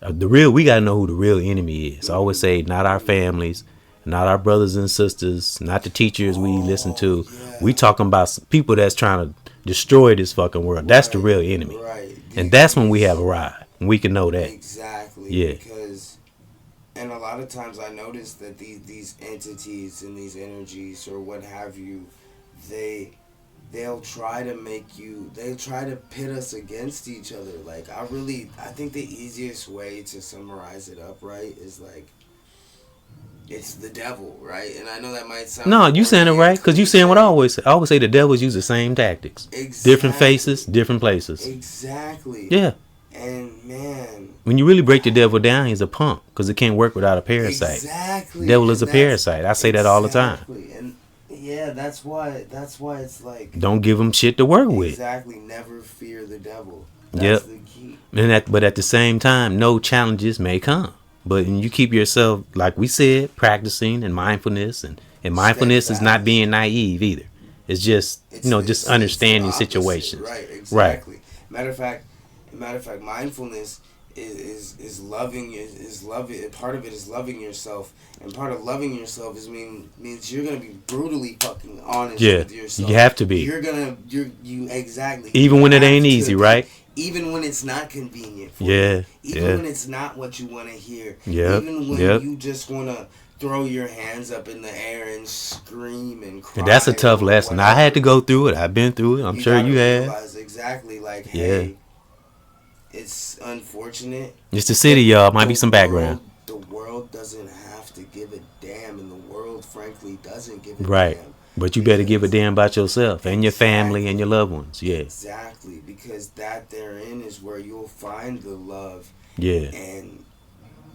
We got to know who the real enemy is. I always say, not our families, not our brothers and sisters, not the teachers we listen to. Yeah. We talking about people that's trying to destroy this fucking world. That's the real enemy. Right. And that's when we have a ride. We can know that. Exactly. Yeah. Because, and a lot of times I notice that these entities and these energies or what have you, they'll try to pit us against each other. Like, I think the easiest way to summarize it up, right, is like, it's the devil, right? And I know that might sound... No, you saying it right, because you saying what I always say. I always say the devils use the same tactics. Exactly. Different faces, different places. Exactly. Yeah. And, man... When you really break the devil down, he's a punk, because it can't work without a parasite. Exactly. Devil is a parasite. I say that all the time. And, yeah, that's why it's like... Don't give him shit to work with. Exactly. Never fear the devil. That's the key. But at the same time, no challenges may come. But when you keep yourself, like we said, practicing and mindfulness, and mindfulness is not being naive either. It's just, just understanding situations. Right, exactly. Right. Matter of fact, mindfulness is loving. Part of it is loving yourself, and part of loving yourself means you're gonna be brutally fucking honest with yourself. You have to be. You exactly. Even when it ain't easy, right? Even when it's not convenient for you. Even when it's not what you want to hear. Even when you just want to throw your hands up in the air and scream and cry. And that's a tough lesson. I had to go through it. I've been through it. I'm sure you have. Exactly. Like, hey, it's unfortunate. It's the city, y'all. Might be some background. The world doesn't have to give a damn, and the world, frankly, doesn't give a damn. But you better give a damn about yourself and your family and your loved ones. Yeah. Exactly. Because that therein is where you'll find the love. Yeah. And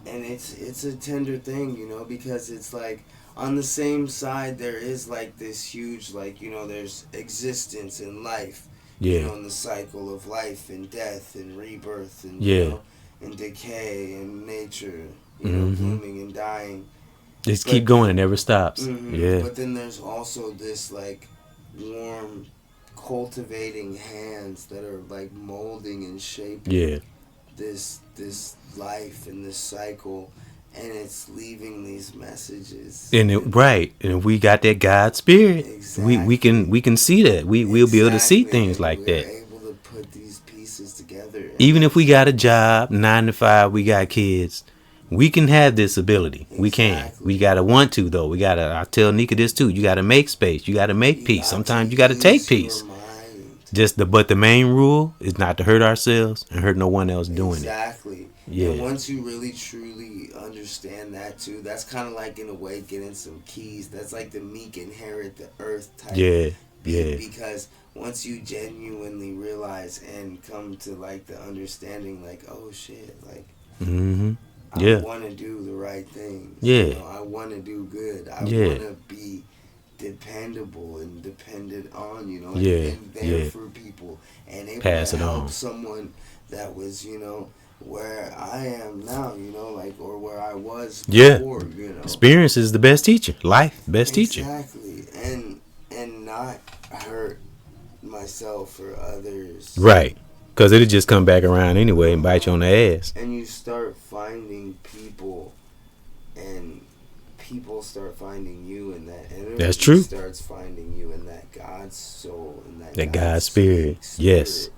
it's a tender thing, because it's like on the same side there is like this huge, like, there's existence and life. Yeah. And the cycle of life and death and rebirth and and decay and nature, blooming and dying. Just keep going. It never stops. Yeah. But then there's also this like warm, cultivating hands that are like molding and shaping this life and this cycle, and it's leaving these messages. And if we got that God spirit, we can see that. We'll be able to see things like that. We're able to put these pieces together. Even if we got a job, 9 to 5, we got kids. We can have this ability. Exactly. We can. We gotta want to though. I tell Nika this too. You gotta make space. You gotta make peace. Sometimes you gotta take peace. But the main rule is not to hurt ourselves and hurt no one else doing it. Exactly. Yeah. And once you really truly understand that too, that's kind of like in a way getting some keys. That's like the meek inherit the earth type. Yeah. Because once you genuinely realize and come to like the understanding, like, oh shit, like. I want to do the right thing. Yeah. I want to do good. I want to be dependable and dependent on, and there for people. And able to help someone that was, where I am now, or where I was before, Experience is the best teacher. Life, best teacher. Exactly. And not hurt myself or others. Right. Because it'll just come back around anyway and bite you on the ass. And you start finding people, and people start finding you in that energy. That's true. Starts finding you in that God's soul, in that God's spirit. Yes.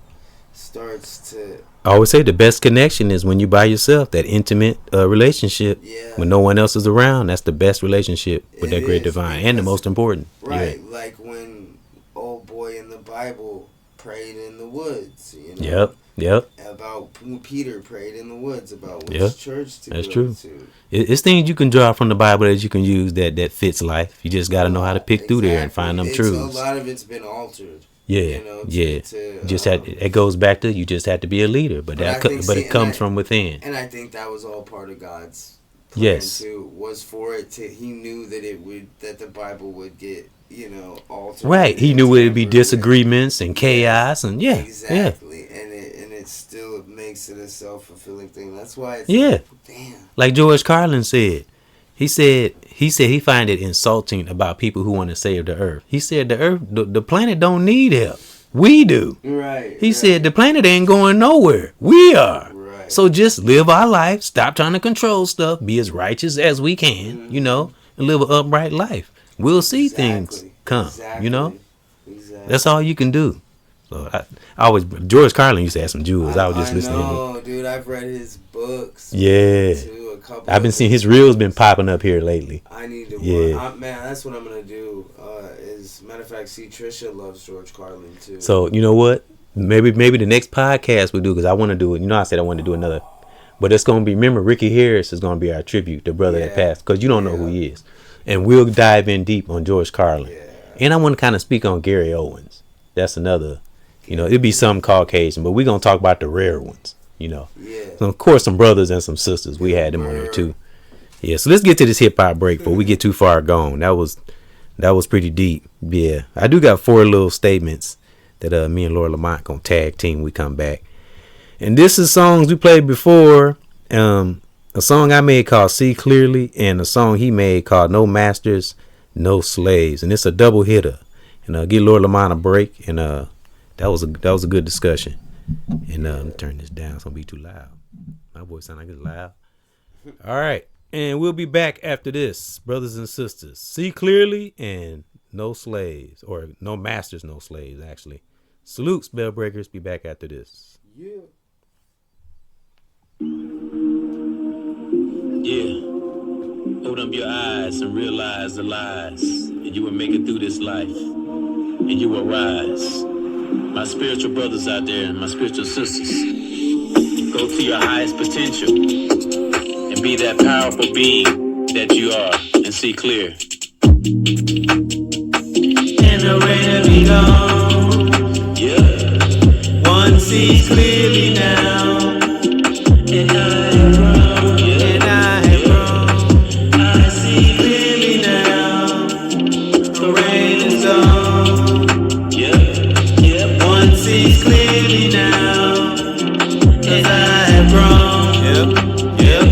Starts to... I always say the best connection is when you by yourself, that intimate relationship. Yeah. When no one else is around, that's the best relationship with that great divine, and the most important. Right. Yeah. Like when old boy in the Bible prayed in the woods, Yep. About Peter prayed in the woods about which church to That's go true. to. It's things you can draw from the Bible that you can use that fits life. You just got to know how to pick through there and find them truths. A lot of it's been altered. It goes back to you just have to be a leader, but it comes from within. And I think that was all part of God's plan too. Was for it to, he knew that that the Bible would get, alter. Right. He knew it'd be disagreements and chaos and exactly. And it still makes it a self-fulfilling thing. That's why it's damn. Like George Carlin said. He said he find it insulting about people who want to save the earth. He said the planet don't need help. We do. Right. He said the planet ain't going nowhere. We are. Right. So just live our life. Stop trying to control stuff. Be as righteous as we can, and live an upright life. We'll see things come, Exactly. That's all you can do. So I always, George Carlin used to have some jewels. I was just listening to him. Oh, dude, I've read his books. Yeah. Too, a couple I've been seeing his reels been popping up here lately. I need to Yeah. man, that's what I'm going to do. Matter of fact, see, Trisha loves George Carlin, too. So, you know what? Maybe the next podcast we'll do, because I want to do it. I said I wanted to do another. But it's going to be, remember, Ricky Harris is going to be our tribute, the brother that passed, because you don't know who he is. And we'll dive in deep on George Carlin. Yeah. And I want to kind of speak on Gary Owens. That's another, it'd be some Caucasian, but we're going to talk about the rare ones, Yeah. So, of course, some brothers and some sisters. We had them on there, too. Yeah, so let's get to this hip-hop break before we get too far gone. That was pretty deep. Yeah, I do got 4 little statements that me and Lord Lamont gonna tag team when we come back. And this is songs we played before. A song I made called See Clearly, and a song he made called No Masters, No Slaves. And it's a double hitter. And give Lord Lamont a break. And that was a good discussion. And let me turn this down. It's gonna be too loud. My voice sound like it's loud. All right. And we'll be back after this, brothers and sisters. See Clearly and No Slaves, or No Masters, No Slaves, actually. Salute, Spellbreakers. Be back after this. Yeah. Open up your eyes and realize the lies, and you will make it through this life, and you will rise. My spiritual brothers out there and my spiritual sisters, go to your highest potential and be that powerful being that you are, and see clear. And the rain will be gone. Yeah. One sees clearly now. And I have grown. Yeah. And I have grown. I see clearly now. The rain is gone. Yeah. Yeah. One sees clearly now. And I have grown. Yep.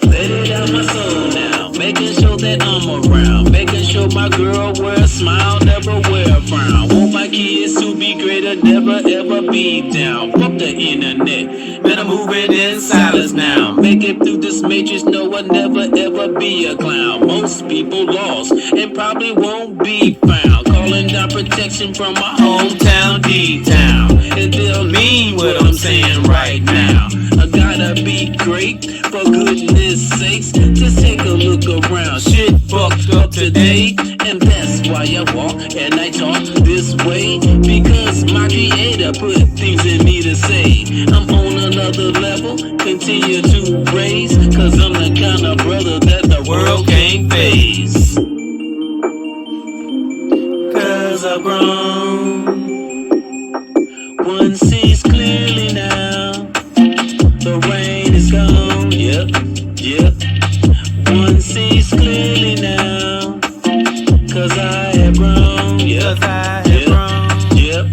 Let it out my soul now. Making sure that I'm around. Making sure my girl wear a smile, never wear a frown. Want my kids to be greater, never ever be down. Fuck the internet, better moving in silence now. Make it through this matrix, no, I'll never ever be a clown. Most people lost and probably won't be found. Calling down protection from my hometown, D-Town. And they'll mean what I'm saying right now. I gotta be great, for goodness sakes. Just take a look around. Shit fucked up today, and that's why I walk and I talk this way. Because my creator put things in me to say. I'm on another level, continue to raise. Cause I'm the kind of brother that the world can't face. Cause I've grown. One sees clearly now. The rain is gone. Yep. One sees clearly now. Cause I have grown. Yep.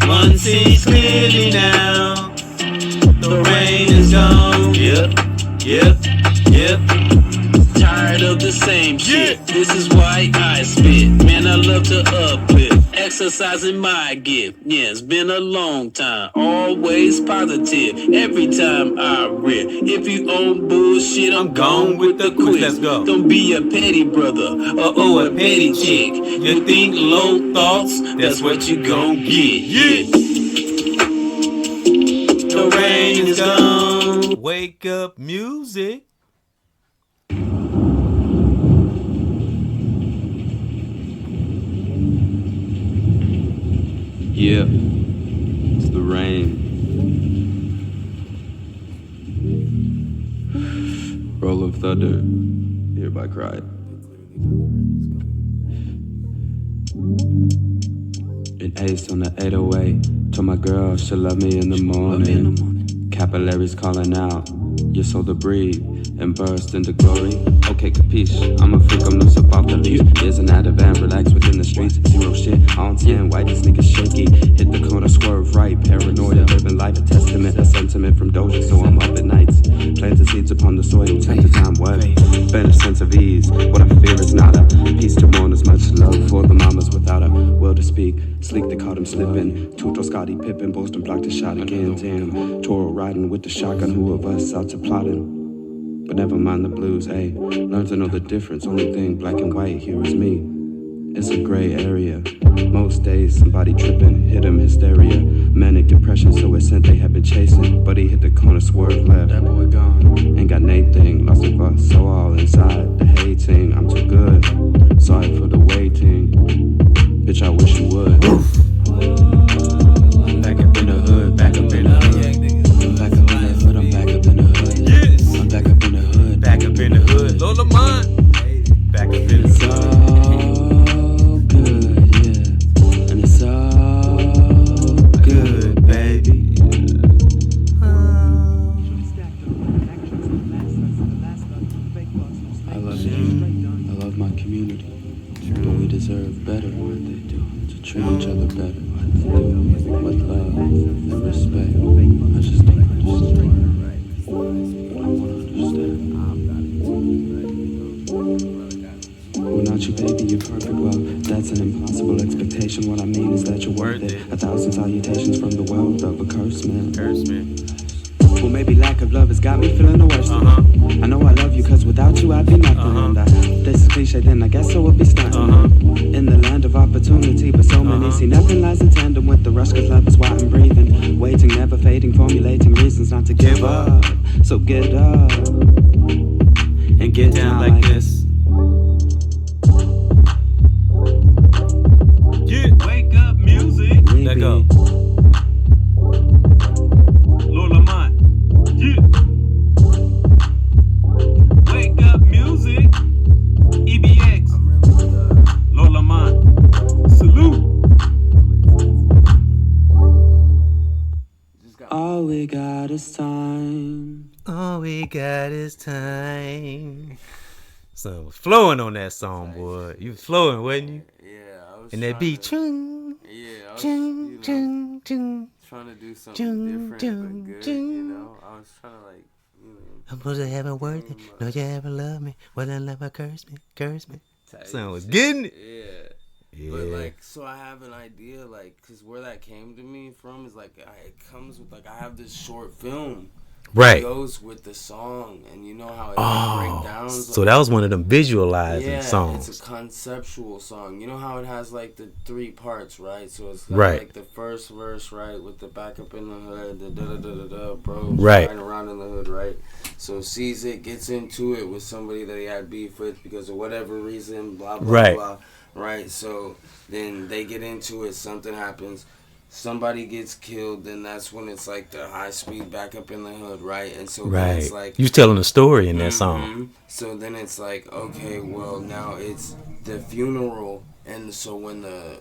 One sees clearly now. The rain is gone. Yep. Tired of the same shit. This is why I spit. Man, I love to uplift. Exercising my gift. Yeah, it's been a long time. Always positive. Every time I rip. If you own bullshit, I'm gone with the quick. Let's go. Don't be a petty brother or a petty chick. You think low thoughts, that's what you gon' get. Yeah. The rain is gone. Wake up music. Yeah, it's the rain. Roll of thunder, hereby cried. An ace on the 808. Told my girl she'll love me in the morning. Capillaries calling out, you're so to breathe. and burst into glory. Okay, capiche, I'm a freak, I'm loose up off the leash. Years and out of van, relax within the streets. Zero shit, on 10, why these niggas shaky? Hit the corner, swerve right, paranoia, living life, a testament, a sentiment from Doja, so I'm up at nights. Plant the seeds upon the soil, time to time, what? Better sense of ease, what I fear is not a peace to mourn, as much love for the mamas without a will to speak. Sleek, they caught him slipping, Tuto, Scotty, Pippen, Boston blocked a shot again, damn. Toro riding with the shotgun, who of us out to plotting? But never mind the blues, ayy. Learn to know the difference. Only thing black and white here is me. It's a gray area. Most days somebody tripping, hit him hysteria. Manic depression, so it sent they had been chasing. But he hit the corner, swerve left. That boy gone. Ain't got anything, lost of us, so all inside. The hating, I'm too good. Sorry for the waiting. Bitch, I wish you would. Back up in the hood, back up in the hood. Back up in the hood, I'm back up in the hood. Yes. I'm back up in the hood. Back up in the hood. Lord Lamont. Back up in the It's hood. all good, yeah. And it's all good, baby. I love you. I love my community. But we deserve better. To treat each other better. With love and respect. I just think I want to understand. Without you, baby, you're perfect. Well, that's an impossible expectation. What I mean is that you're worth it. 1,000 salutations from the world of a curse, man. Well, maybe lack of love has got me feeling the worst. I know I love you, cause without you I'd be nothing. And this is cliche, then I guess I would be stunting. In the land of opportunity, but so many see nothing lies in tandem with the rush, cause love is why I'm breathing. Waiting, never fading, formulating reasons not to give up. So get up and get down like this. Yeah. Wake up music. Let go. Lord Lamont. Yeah. Wake up music. EBX. Lord Lamont. Salute. All we got is time. All we got is time. Son was flowing on that song, boy. You was flowing, wasn't you? Yeah, I was And that beat, chung, yeah, I was, chung, chung, chung. trying to do something Chung, different chung, but good, chung. I was trying to like, I'm supposed to have a word that no you ever love me. Well, I love her, curse me. type Son was shit. getting it. Yeah. Yeah. But like, so I have an idea, like, cause where that came to me from is like, it comes with like, I have this short film. Right. Goes with the song, and you know how it breaks down. So that was one of them visualizing songs. It's a conceptual song. You know how it has like the 3 parts, right? So it's Right. like the first verse, right, with the back up in the hood, the da da da da da, bro, Right. riding around in the hood, right? So sees it, gets into it with somebody that he had beef with because of whatever reason, blah blah Right. blah, right? So then they get into it, something happens. Somebody gets killed, then that's when it's like the high speed back up in the hood, right? And so then it's like You was telling a story in that song. So then it's like, okay, well now it's the funeral, and so when the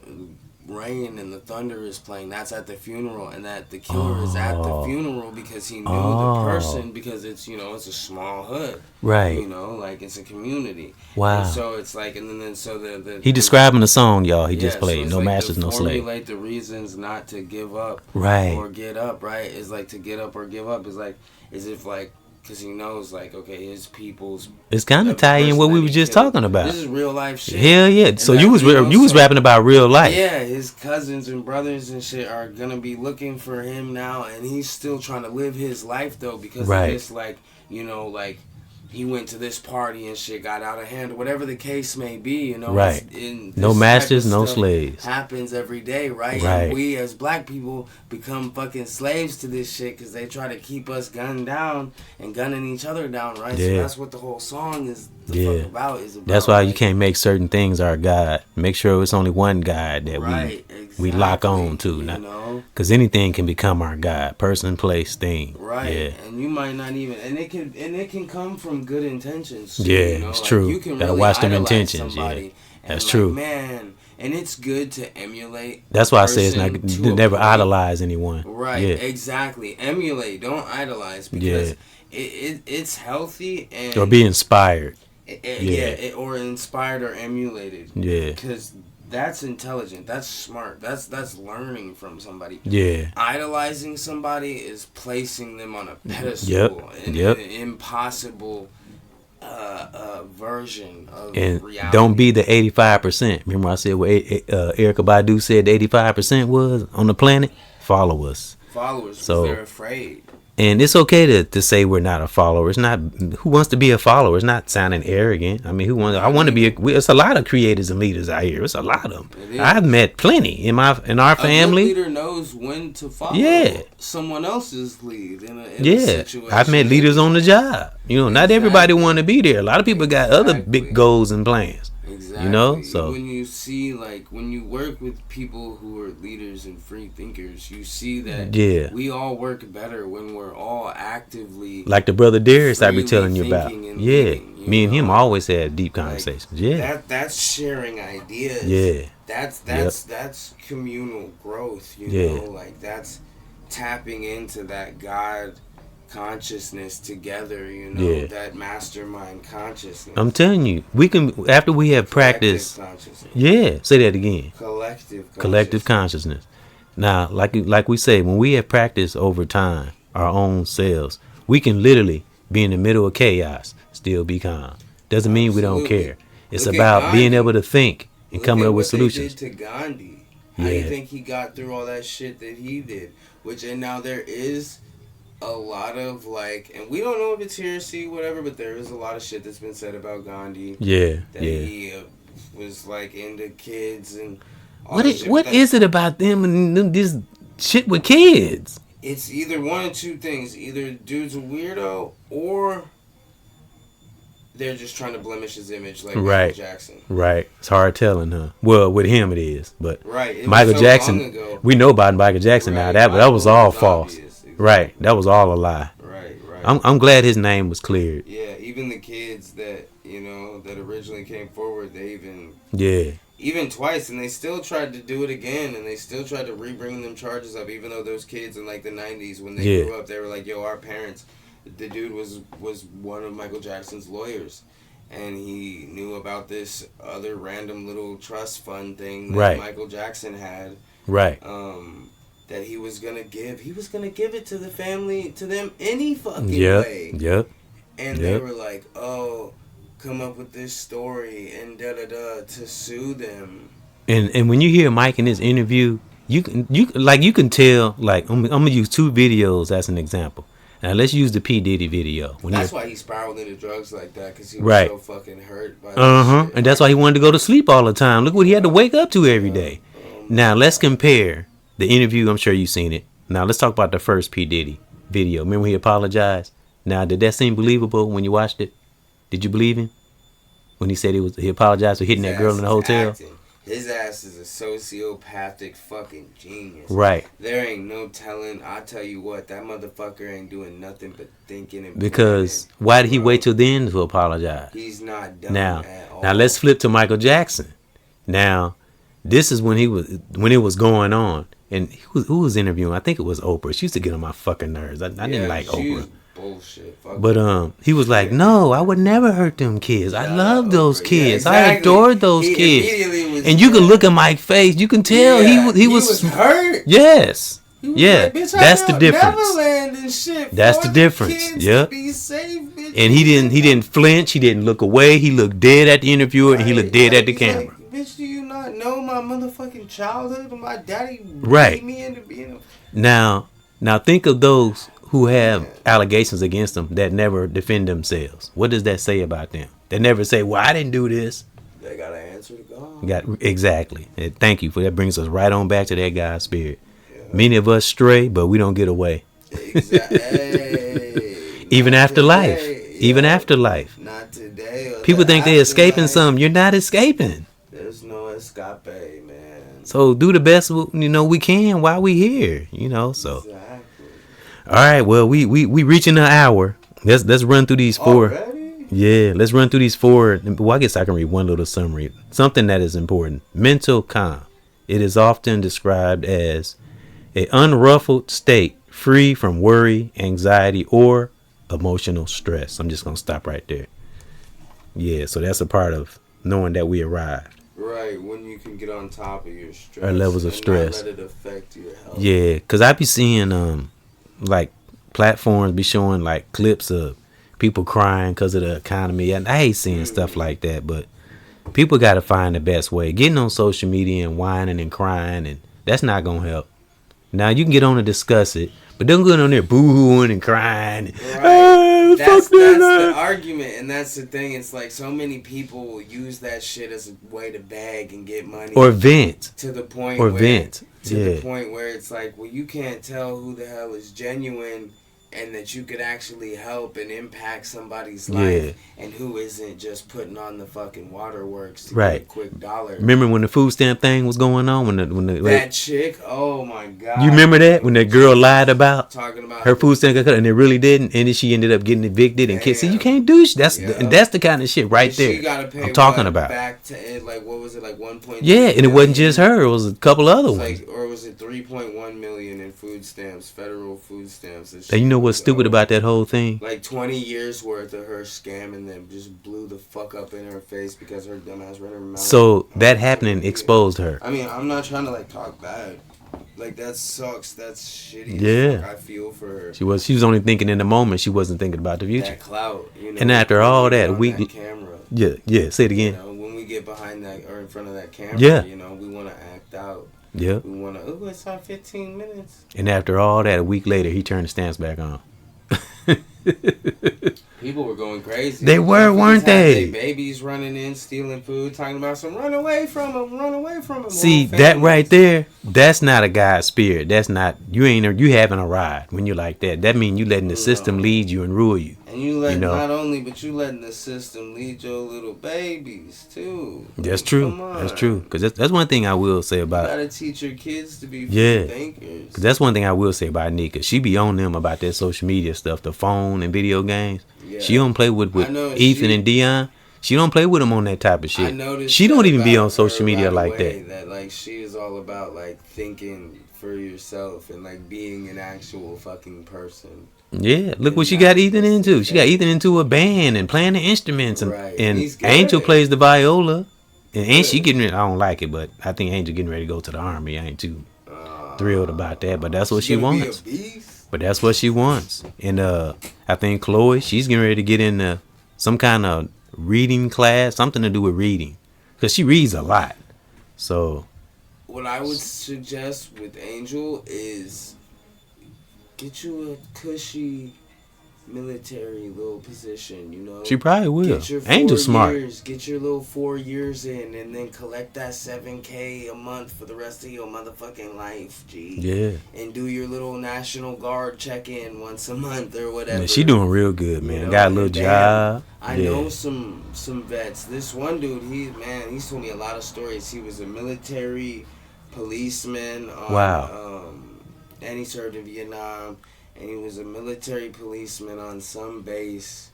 rain and the thunder is playing, that's at the funeral, and that the killer is at the funeral because he knew the person, because it's, you know, it's a small hood, Right. you know, like it's a community. Wow. And so it's like, and then so the He describing the song, y'all. He just so played. it's No like masters, to no slave. formulate the reasons not to give up, Right. or get up, right? Is like to get up or give up is like, as if like, because he knows like, okay, his people's. It's kind of tie in what we were just talking about. This is real life shit. Hell yeah. So And you that, was know, rapping about real life. Yeah, his cousins and brothers and shit are gonna be looking for him now, and he's still trying to live his life though, because Right. of this, like, you know, like he went to this party and shit got out of hand, or whatever the case may be, you know. Right. In No this masters, type of no stuff slaves. happens every day, right? Right. And we as black people become fucking slaves to this shit because they try to keep us gunned down and gunning each other down, right? Yeah. So that's what the whole song is Yeah. fuck about. Is about. That's why you like, can't make certain things our God. Make sure it's only one God that right, we lock exactly, on to. you Not, know? because anything can become our God. Person, place, thing. Right, Yeah. and you might not even, and it can come from good intentions. Too, Yeah, you know? it's Like, true. You can Gotta really watch them idolize intentions, somebody, yeah. and That's like, true. Man, And it's good to emulate. That's why I say it's not never idolize anyone. Right, exactly. Emulate, don't idolize, because it's healthy and or be inspired. Or inspired or emulated. Yeah, because that's intelligent. That's smart. That's learning from somebody. Yeah, idolizing somebody is placing them on a pedestal. An impossible version of reality. Don't be the 85%. Remember I said what Erykah Badu said the 85% was on the planet? Followers, so they're afraid. And it's okay to say we're not a follower. It's not who wants to be a follower. It's not sounding arrogant. I mean, I want to be. It's a lot of creators and leaders out here. It's a lot of them. I've met plenty in our family. A good leader knows when to follow someone else's lead in a situation. I've met leaders on the job. Not everybody want to be there. A lot of people got other big goals and plans. Exactly. So when you see, when you work with people who are leaders and free thinkers, you see that we all work better when we're all actively, like the brother Darius I be telling you about. Me and him always had deep conversations. That's sharing ideas. That's communal growth. That's tapping into that God consciousness together, that mastermind consciousness. I'm telling you, we can, after we have practiced, say that again. Collective consciousness. Now, like we say, when we have practiced over time our own selves, we can literally be in the middle of chaos, still be calm. Doesn't mean we don't care. It's about being able to think and coming up with solutions. They did to Gandhi. How do you think he got through all that shit that he did? And now there is a lot of and we don't know if it's heresy, whatever, but there is a lot of shit that's been said about Gandhi. He was into kids and all what is it about them and this shit with kids? It's either one of two things. Either dude's a weirdo or they're just trying to blemish his image like Michael Jackson. Right. It's hard telling, huh? Well, with him it is, but it Michael Jackson, we know about Michael Jackson now. That was all false. Obvious. Right, that was all a lie. Right. I'm glad his name was cleared. Yeah, even the kids that that originally came forward, they even twice, and they still tried to do it again, and they still tried to re-bring them charges up, even though those kids in the 90s when they grew up, they were like, "Yo, our parents." The dude was one of Michael Jackson's lawyers, and he knew about this other random little trust fund thing that Michael Jackson had. Right. That he was gonna give it to the family, to them any fucking way. And they were like, "Oh, come up with this story and to sue them." And when you hear Mike in this interview, you can tell. I'm gonna use two videos as an example. Now let's use the P. Diddy video. That's why he spiraled into drugs like that, because he was so fucking hurt by that shit. And that's why he wanted to go to sleep all the time. Look what he had to wake up to every day. Now let's compare the interview. I'm sure you've seen it. Now let's talk about the first P. Diddy video. Remember when he apologized? Now, did that seem believable when you watched it? Did you believe him when he said he apologized for hitting that girl in the hotel? His ass is a sociopathic fucking genius. Right. There ain't no telling. I tell you what, that motherfucker ain't doing nothing but thinking and because planning. Why did he wait till the end to apologize? He's not done at all. Now let's flip to Michael Jackson. Now, this is when it was going on. And who was interviewing? I think it was Oprah. She used to get on my fucking nerves. I didn't like Oprah. Bullshit. But he was like, "No, I would never hurt them kids. I love those kids. Yeah, exactly. I adored those kids." And you can look at Mike's face. You can tell he was hurt. Yes. Like, that's the difference. And shit that's the difference. Yep. And he didn't flinch. He didn't look away. He looked dead at the interviewer, and he looked dead at the camera. Like, bitch, do you not know my motherfucking childhood? My daddy made me into being a... Now think of those who have allegations against them that never defend themselves. What does that say about them? They never say, "Well, I didn't do this." They got to answer to God. Exactly. And thank you for that. Brings us right on back to that God spirit. Yeah. Many of us stray, but we don't get away. Exactly. Even after life. Even after life. Not today. People think they're escaping something. You're not escaping. There's no escape, man. So do the best we can while we here. So. Exactly. All right. Well, we reaching an hour. Let's run through these four. Already? Yeah, let's run through these 4. Well, I guess I can read one little summary. Something that is important. Mental calm. It is often described as an unruffled state free from worry, anxiety, or emotional stress. I'm just going to stop right there. Yeah, so that's a part of knowing that we arrived. Right, when you can get on top of your stress. Our levels of stress. Not let it affect your health. Yeah, because I be seeing like platforms be showing like clips of people crying because of the economy. And I hate seeing stuff like that, but people got to find the best way. Getting on social media and whining and crying, and that's not going to help. Now, you can get on and discuss it, but don't go on there boo-hooing and crying. Right. That's the argument, and that's the thing. It's like so many people use that shit as a way to beg and get money. Or vent. To the point or where, vent. the point where it's like, well, you can't tell who the hell is genuine and that you could actually help and impact somebody's life and who isn't just putting on the fucking waterworks to get a quick dollar. Remember when the food stamp thing was going on? When that chick, oh my God. You remember that? When that girl lied about talking about her food stamp and it really didn't, and then she ended up getting evicted and kids. See, you can't do shit. That's the kind of shit right there. She gotta pay I'm talking about. Back to it, like what was it, like 1.2 Yeah, and it wasn't just her, it was a couple other ones. Like, or was it 3.1 million in food stamps, federal food stamps? And you know what's stupid about that whole thing? Like 20 years worth of her scamming them just blew the fuck up in her face because her dumbass ran her mouth. So that happening exposed her. I mean, I'm not trying to like talk bad. Like that sucks. That's shitty. Yeah. I feel for her. She was only thinking in the moment. She wasn't thinking about the future. That clout, you know. And after all that, that camera. Yeah. Say it again. You know, when we get behind that or in front of that camera, you know, we want to act out. Yeah. We want to. Oh, it's on 15 minutes. And after all that, a week later, he turned the stamps back on. People were going crazy. They weren't they? Babies running in, stealing food, talking about some run away from them. See, that right there, that's not a God's spirit. That's not, you having a ride when you're like that. That means you letting the system lead you and rule you. And you let not only, but you letting the system lead your little babies too. That's true. That's true. Because that's one thing I will say about. You gotta teach your kids to be free thinkers. Cause that's one thing I will say about Nika. She be on them about that social media stuff, the phone and video games. Yeah. She don't play with Ethan and Dion. She don't play with them on that type of shit. I noticed she don't even be on social media like that. That like she is all about like thinking for yourself and like being an actual fucking person. Yeah, look what she got Ethan into. She got Ethan into a band and playing the instruments, and Angel plays the viola. And she getting ready, I don't like it, but I think Angel getting ready to go to the army. I ain't too thrilled about that, but that's what she wants. But that's what she wants. And I think Chloe, she's getting ready to get in some kind of reading class, something to do with reading, because she reads a lot. So what I would suggest with Angel is get you a cushy military little position, you know. She probably will. Angel's smart. Get your little 4 years in, and then collect that $7K a month for the rest of your motherfucking life, G. Yeah. And do your little National Guard check-in once a month or whatever. Man, she doing real good, man. You know, got a little job. I know some vets. This one dude, he's told me a lot of stories. He was a military policeman. And he served in Vietnam. And he was a military policeman on some base.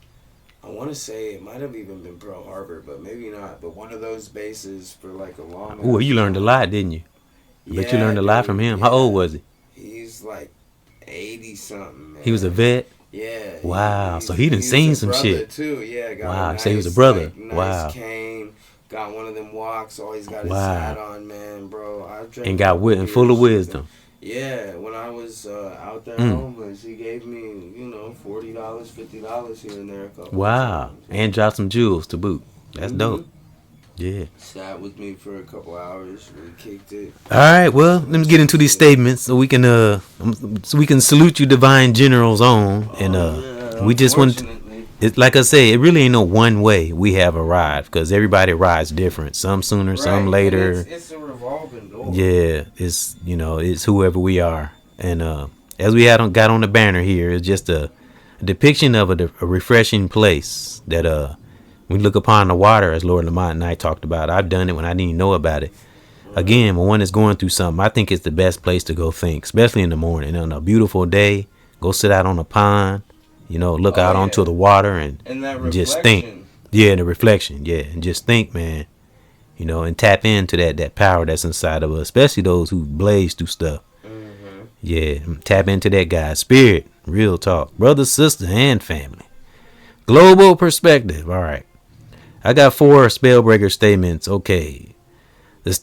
I want to say it might have even been Pearl Harbor, but maybe not. But one of those bases for like a long. Ooh, you learned a lot, didn't you? But you learned a lot from him. How old was he? He's like 80 something. Man. He was a vet. Yeah. Wow. So he done seen some shit. Too. Yeah. Wow. So he was a brother. Like, nice wow. cane. Got one of them walks. Always got his hat on, man, bro. And got full of wisdom. Yeah, when I was out there homeless, he gave me, $40, $50 here and there. Wow. And dropped some jewels to boot. That's dope. Yeah. Sat with me for a couple hours. We kicked it. All right, well, let me get into these statements so we can salute you, divine generals on, and we just want. It's like I say, it really ain't no one way we have arrived, because everybody rides different. Some sooner, some later. It's a revolving door. Yeah, it's it's whoever we are, and as we got on the banner here, it's just a depiction of a refreshing place that we look upon the water, as Lord Lamont and I talked about. I've done it when I didn't even know about it. Again, when one is going through something, I think it's the best place to go think, especially in the morning. On a beautiful day, go sit out on a pond Look out onto the water and that just think. Yeah, the reflection. Yeah, and just think, man. And tap into that power that's inside of us, especially those who blaze through stuff. Mm-hmm. Yeah, tap into that guy's spirit. Real talk. Brother, sister, and family. Global perspective. All right. I got 4 spellbreaker statements. Okay.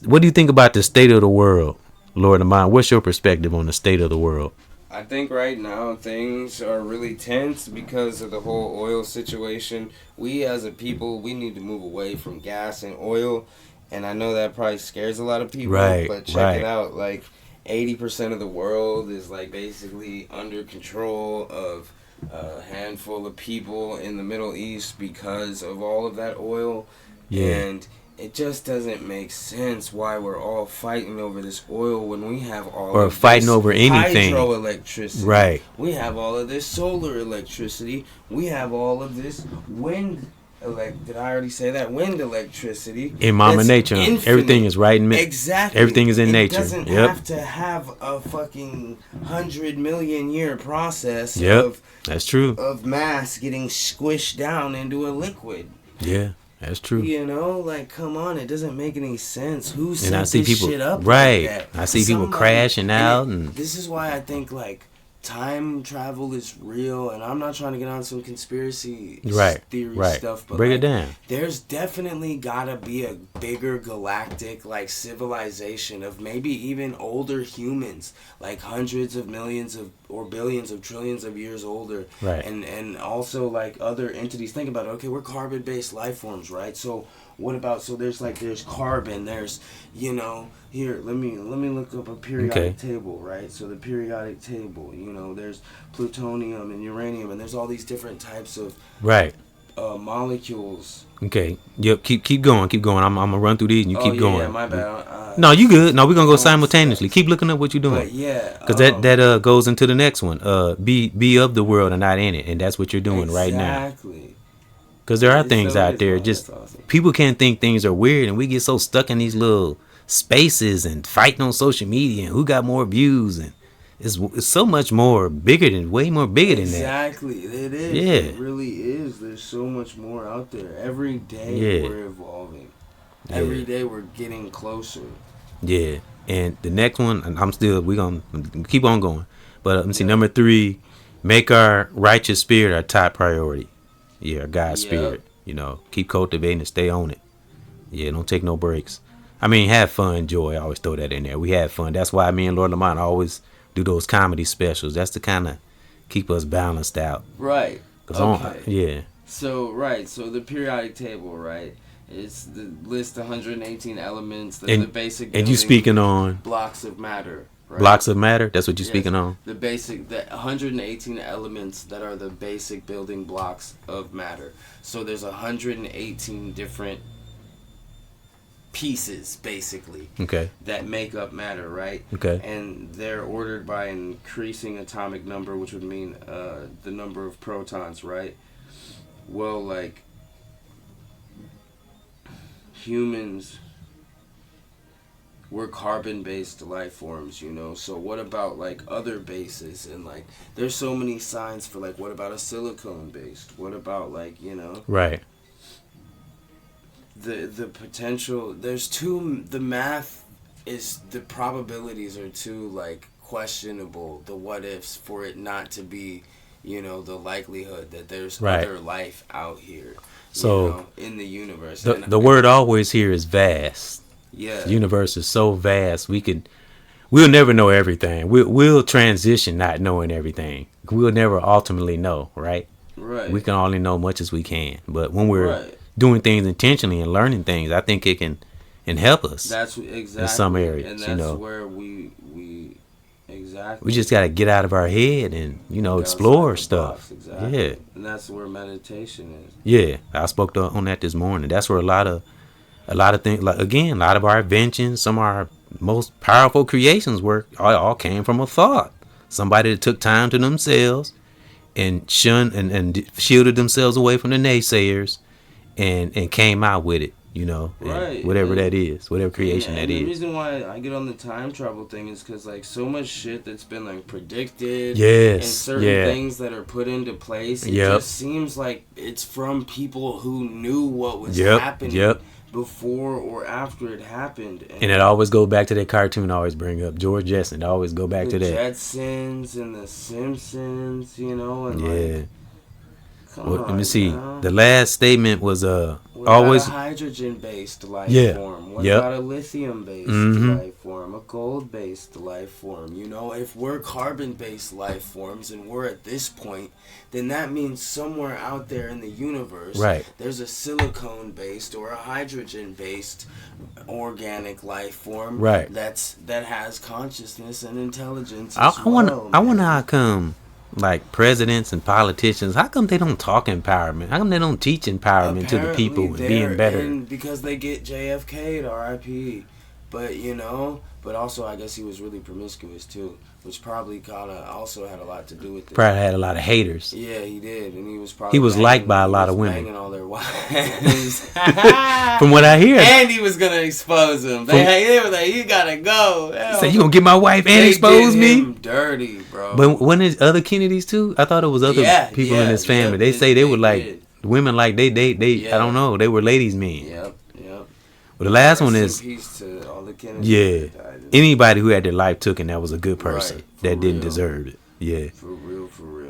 What do you think about the state of the world, Lord of mine? What's your perspective on the state of the world? I think right now things are really tense because of the whole oil situation. We as a people, we need to move away from gas and oil. And I know that probably scares a lot of people. Right, but check it out. Like 80% of the world is like basically under control of a handful of people in the Middle East because of all of that oil. Yeah. And it just doesn't make sense why we're all fighting over this oil when we have all of fighting this over anything. Hydroelectricity. Right. We have all of this solar electricity. We have all of this wind. Did I already say that? Wind electricity. In Mama Nature. Infinite. Everything is right in Exactly. Everything is in nature. It doesn't have to have a fucking 100 million year process that's true. Of mass getting squished down into a liquid. Yeah. That's true. Come on, it doesn't make any sense. Who set and I see this people, shit up right. like that? I see people crashing out. And this is why I think, time travel is real, and I'm not trying to get on some conspiracy theory stuff, but break it down. There's definitely gotta be a bigger galactic civilization of maybe even older humans, hundreds of millions of or billions of trillions of years older, right? And also other entities. Think about it. Okay, we're carbon-based life forms, right? So what about there's carbon, there's here, let me look up a periodic table, right? So the periodic table, there's plutonium and uranium, and there's all these different types of molecules. Okay. Yep. Keep going. I'm gonna run through these and you keep going. Yeah, my bad. No, you good. No, we're gonna go simultaneously. Keep looking up what you're doing. Because that goes into the next one. Be of the world and not in it, and that's what you're doing right now. Exactly. Because there are things out there. Just awesome. People can't think things are weird, and we get so stuck in these little spaces and fighting on social media and who got more views, and it's so much more way more bigger than that. Exactly, it is. Yeah, it really is. There's so much more out there. Every day we're evolving. Yeah. Every day we're getting closer. Yeah, and the next one, we're gonna keep on going. But let me see, number 3, make our righteous spirit our top priority. Yeah, God's spirit. Keep cultivating and stay on it. Yeah, don't take no breaks. I mean, have fun, joy. I always throw that in there. We have fun. That's why me and Lord Lamont always do those comedy specials. That's to kind of keep us balanced out. Right. Yeah. So the periodic table, right? It's the list 118 elements that are the basic. And you speaking on blocks of matter. Right? Blocks of matter. That's what you're speaking on. The 118 elements that are the basic building blocks of matter. So there's 118 different pieces, basically, that make up matter, right? Okay. And they're ordered by an increasing atomic number, which would mean the number of protons, right? Well, humans, we're carbon-based life forms, so what about other bases? And there's so many signs for what about a silicone-based? What about right, the potential? There's the math is, the probabilities are too questionable, the what ifs, for it not to be the likelihood that there's other life out here, in the universe. The word always here is vast. Yeah. The universe is so vast. We'll never know everything. We'll transition not knowing everything. We'll never ultimately know, right? Right. We can only know much as we can. But when we're doing things intentionally and learning things, I think it can help us. That's exactly in some areas. And that's where we exactly. We just gotta get out of our head and explore stuff. Exactly. Yeah. And that's where meditation is. Yeah, I spoke on that this morning. That's where a lot of things, a lot of our inventions, some of our most powerful creations all came from a thought. Somebody that took time to themselves and shunned and shielded themselves away from the naysayers and came out with it. you know, right? Whatever that is, whatever creation that is. The reason why I get on the time travel thing is because like so much shit that's been like predicted, and certain things that are put into place. It just seems like it's from people who knew what was happening before or after it happened. And it always goes back to that cartoon I always bring up, George Jetson. I always go back to that. The Jetsons and the Simpsons, you know, and like, let me see. Now. The last statement was what always about a hydrogen-based life form? What about a lithium-based life form? A gold-based life form? You know, if we're carbon-based life forms and we're at this point, then that means somewhere out there in the universe, there's a silicone-based or a hydrogen-based organic life form that has consciousness and intelligence. I wonder how come. Like presidents and politicians, how come they don't talk empowerment? How come they don't teach empowerment to the people and being better? Because they get JFK'd, R.I.P. But you know, but also I guess he was really promiscuous too, which probably also had a lot to do with it. Probably had a lot of haters. Yeah, he did, and he was liked by a lot of women. Banging all their wives. From what I hear. And he was gonna expose them. They were like, "You gotta go." He said, "You gonna get my wife and expose me?" Him dirty, bro. But when there's other Kennedys too, I thought it was other people in his family. They say they were like women, like they I don't know, they were ladies' men. Yep. But the last one is peace to all the Kennedys. Anybody who had their life taken that was a good person that didn't deserve it. Yeah. For real.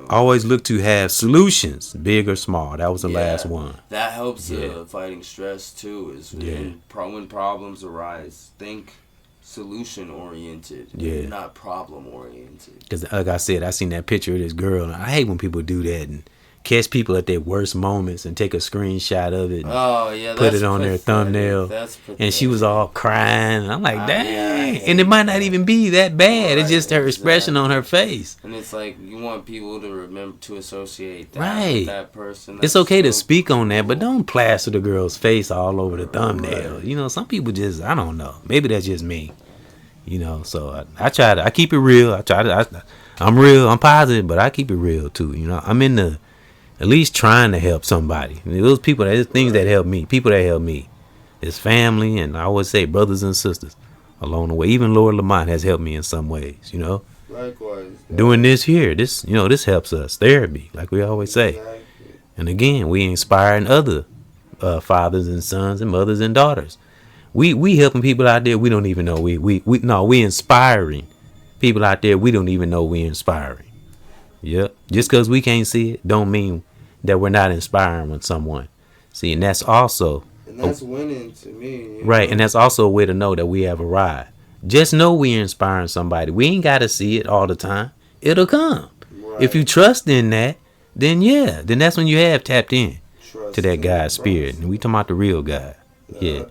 Always look to have solutions, big or small. That was the last one. That helps fighting stress too. Is when problems arise, think solution oriented, not problem oriented. Because like I said, I seen that picture of this girl, and I hate when people do that and catch people at their worst moments and take a screenshot of it and put it on their thumbnail. And she was all crying. And I'm like, dang. And it might not even be that bad. It's just her expression on her face. And it's like you want people to remember to associate that with that person. It's okay to speak on that, but don't plaster the girl's face all over the thumbnail. You know, some people just, I don't know. Maybe that's just me. You know, so I try to, I keep it real. I'm real, I'm positive, but I keep it real too. You know, I'm in the, at least trying to help somebody. Those people, there's things that help me. People that help me. It's family, and I always say brothers and sisters along the way. Even Lord Lamont has helped me in some ways, you know. Likewise. Doing this here, this helps us. Therapy, like we always say. Exactly. And again, we inspiring other fathers and sons and mothers and daughters. We helping people out there we don't even know. We inspiring people out there we don't even know we inspiring. Yep. Just because we can't see it don't mean that we're not inspiring with someone. See, and that's also... And that's winning to me. Right, and that's also a way to know that we have arrived. Just know we're inspiring somebody. We ain't got to see it all the time. It'll come. Right. If you trust in that, then that's when you have tapped in to that God's spirit. And we talking about the real God. Yeah.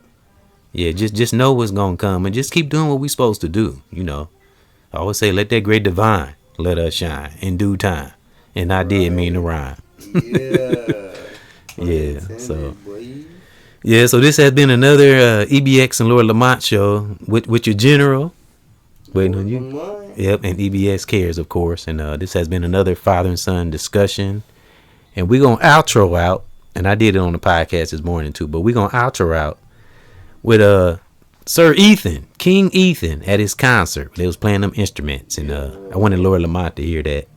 Just know what's going to come and just keep doing what we're supposed to do, you know. I always say, let that great divine let us shine in due time. And I did mean to rhyme. So this has been another EBX and Lord Lamont show with your general. Waiting on you. Yep, and EBXCARES, of course. And this has been another father and son discussion. And we're going to outro out. And I did it on the podcast this morning too. But we're going to outro out with Sir Ethan, King Ethan, at his concert. They was playing them instruments, and I wanted Lord Lamont to hear that.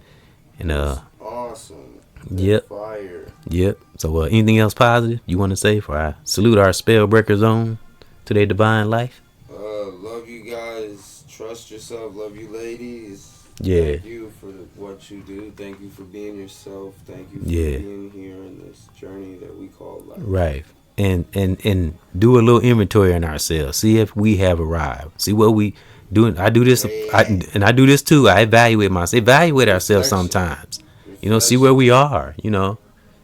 And awesome. Yep. Fire. Yep. So anything else positive you want to say before I salute our spell breakers on to their divine life? Love you guys. Trust yourself. Love you ladies. Yeah. Thank you for what you do. Thank you for being yourself. Thank you for being here in this journey that we call life. Right. And do a little inventory on ourselves. See if we have arrived. See what we doing. I do this, I do this too. I evaluate myself. Evaluate ourselves sometimes. You know, see where we are. You know,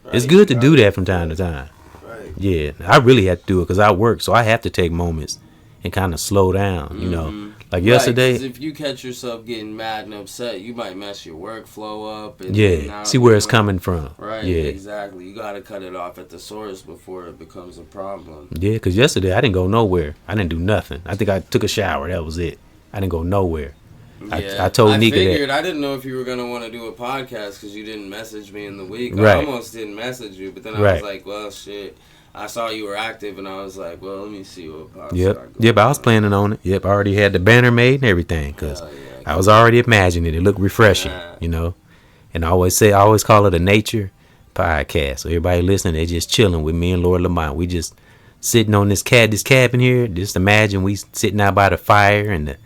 it's good to do that from time to time. Right. Yeah, I really have to do it because I work, so I have to take moments and kind of slow down. You know, like yesterday. Because if you catch yourself getting mad and upset, you might mess your workflow up. And see where it's coming from. Right. Yeah. Exactly. You got to cut it off at the source before it becomes a problem. Yeah, because yesterday I didn't go nowhere. I didn't do nothing. I think I took a shower. That was it. I didn't go nowhere. Yeah. I told Nika figured that. I didn't know if you were going to want to do a podcast because you didn't message me in the week. Right. I almost didn't message you, but then I was like, well, shit. I saw you were active, and I was like, well, let me see what pops. Yep, I was planning on it. Yep, I already had the banner made and everything because I was already imagining it. It looked refreshing, you know. And I always call it a nature podcast. So everybody listening, they just chilling with me and Lord Lamont. We just sitting on this cabin here. Just imagine we sitting out by the fire and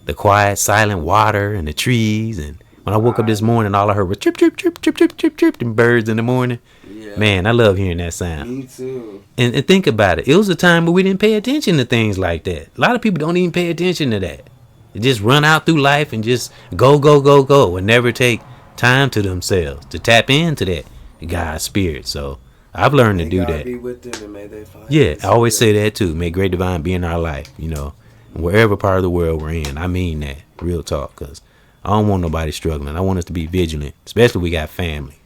the quiet, silent water and the trees. And when I woke up this morning, all I heard was chirp, chirp, chirp, chirp, chirp, chirp, chirp, and birds in the morning. Yeah. Man, I love hearing that sound. Me too. And think about it. It was a time where we didn't pay attention to things like that. A lot of people don't even pay attention to that. They just run out through life and just go, go, go, go, and never take time to themselves to tap into that God spirit. So I've learned to do that. Be with them and may they find I always say that too. May great divine be in our life, you know, wherever part of the world we're in. I mean that, real talk, because I don't want nobody struggling. I want us to be vigilant, especially we got family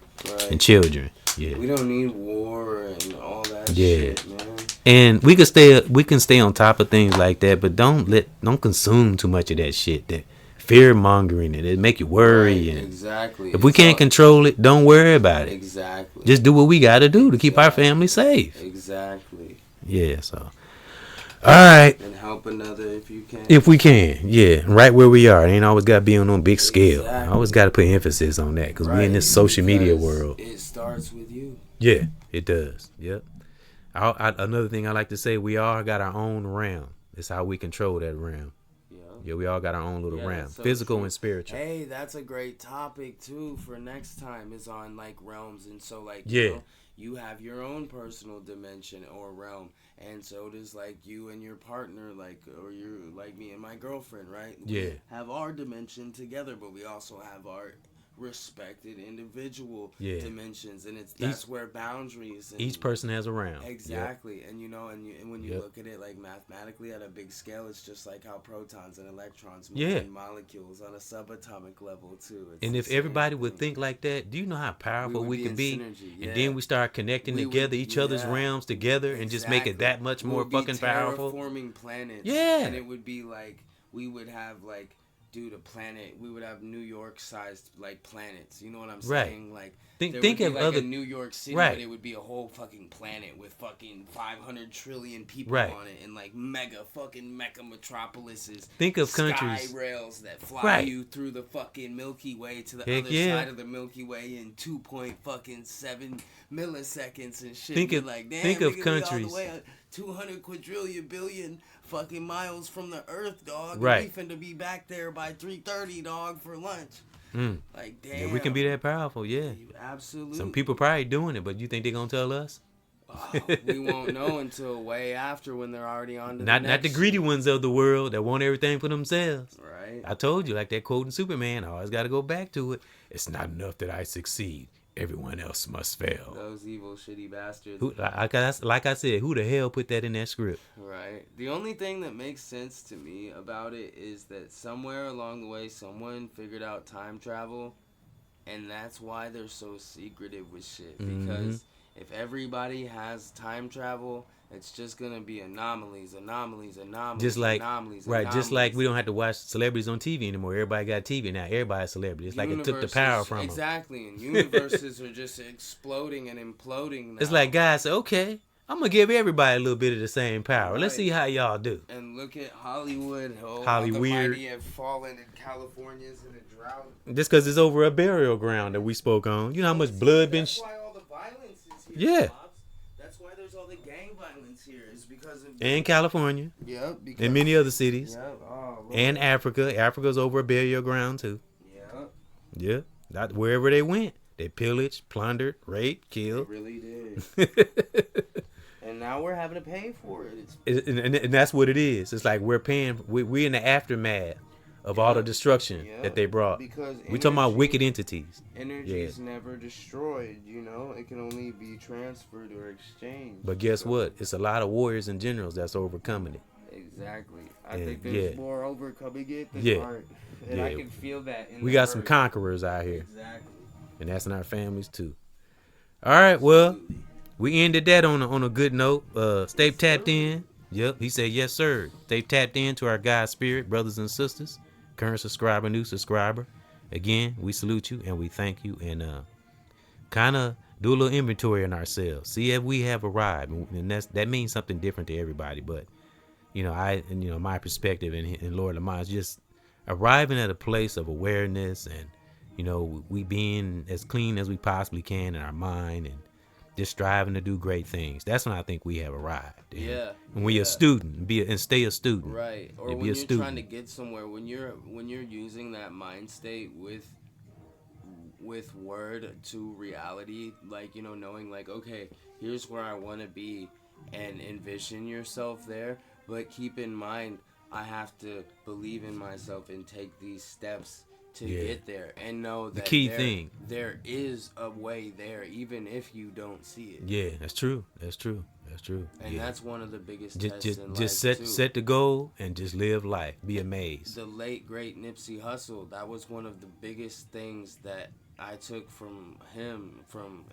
and children. Yeah, we don't need war and all that shit, man. And we can stay on top of things like that, but don't consume too much of that shit. That fear mongering it make you worry. Right, and exactly. If we can't control it, don't worry about it. Exactly. Just do what we got to do to keep our family safe. Exactly. Yeah. So. All right. And help another if you can. If we can, yeah, right where we are. It ain't always got to be on big scale. I always got to put emphasis on that because we in this social media world. It starts with you. Yeah, it does. Yep. Another thing I like to say, we all got our own realm. It's how we control that realm. Yeah, we all got our own little realm, so physical and spiritual. Hey, that's a great topic too for next time. Is on like realms, and so like you know, you have your own personal dimension or realm, and so does like you and your partner, like or you like me and my girlfriend, right? We have our dimension together, but we also have our respected individual dimensions, and that's where boundaries and each person has a realm. Exactly. And you know, and when you look at it like mathematically at a big scale, it's just like how protons and electrons move in molecules on a subatomic level too. And if everybody would think like that, do you know how powerful we could be? Synergy, and then we start connecting together each other's realms together and just make it that much more fucking powerful. Forming planets. And it would be like we would have like a planet, we would have New York sized like planets, you know what I'm saying? Like think of like other New York City, but it would be a whole fucking planet with fucking 500 trillion people on it, and like mega metropolises. Think of countries, sky rails that fly you through the fucking Milky Way to the other side of the Milky Way in 2.7 milliseconds and shit. Think of countries. All the way 200 quadrillion billion fucking miles from the Earth, dog. We finna be back there by 3:30, dog, for lunch. Like, damn. Yeah, we can be that powerful, Absolutely. Some people probably doing it, but you think they're gonna tell us? We won't know until way after when they're already on to not the greedy ones of the world that want everything for themselves. Right. I told you, like that quote in Superman, I always got to go back to it. It's not enough that I succeed. Everyone else must fail. Those evil, shitty bastards. Like I said, who the hell put that in that script? Right. The only thing that makes sense to me about it is that somewhere along the way, someone figured out time travel, and that's why they're so secretive with shit. Because if everybody has time travel, it's just gonna be anomalies. Just like just like we don't have to watch celebrities on TV anymore. Everybody got TV now. Everybody's a celebrity. It's like it took the power from them. Exactly, and universes are just exploding and imploding now. It's like guys say, okay, I'm gonna give everybody a little bit of the same power. Let's see how y'all do. And look at Hollywood. Hollywood have fallen, and California's in a drought. Just because it's over a burial ground that we spoke on. You know how much blood been. That's why all the violence is here. Yeah. That's why there's all the gang violence here. Is because of and California. Yeah. And many other cities. Yeah. And Africa. Africa's over a burial ground too. Yeah. Yeah. Wherever they went, they pillaged, plundered, raped, killed. They really did. And now we're having to pay for it. And that's what it is. It's like we're paying. We're in the aftermath of all the destruction that they brought. Because we're talking about wicked entities. Energy is never destroyed. You know, it can only be transferred or exchanged. But guess what? It's a lot of warriors and generals that's overcoming it. Exactly. I think there's more overcoming it than art. And I can feel that. We got some conquerors out here. Exactly. And that's in our families too. All right. Well, we ended that on a good note. Stay tapped in. Yep. He said, yes, sir. Stay tapped in to our God spirit, brothers and sisters. Current subscriber, new subscriber. Again, we salute you and we thank you. And kind of do a little inventory on ourselves, see if we have arrived, and that means something different to everybody. But my perspective and Lord Lamont is just arriving at a place of awareness, and we being as clean as we possibly can in our mind, and just striving to do great things. That's when I think we have arrived. And when you're a student, and stay a student. Right. Or when you're trying to get somewhere, when you're using that mind state with word to reality, like, knowing like, okay, here's where I want to be, and envision yourself there, but keep in mind, I have to believe in myself and take these steps to get there, and know that there is a way there, even if you don't see it. Yeah, that's true. And that's one of the biggest tests in life. Just set the goal and just live life. Be amazed. The late great Nipsey Hussle, that was one of the biggest things that I took from him,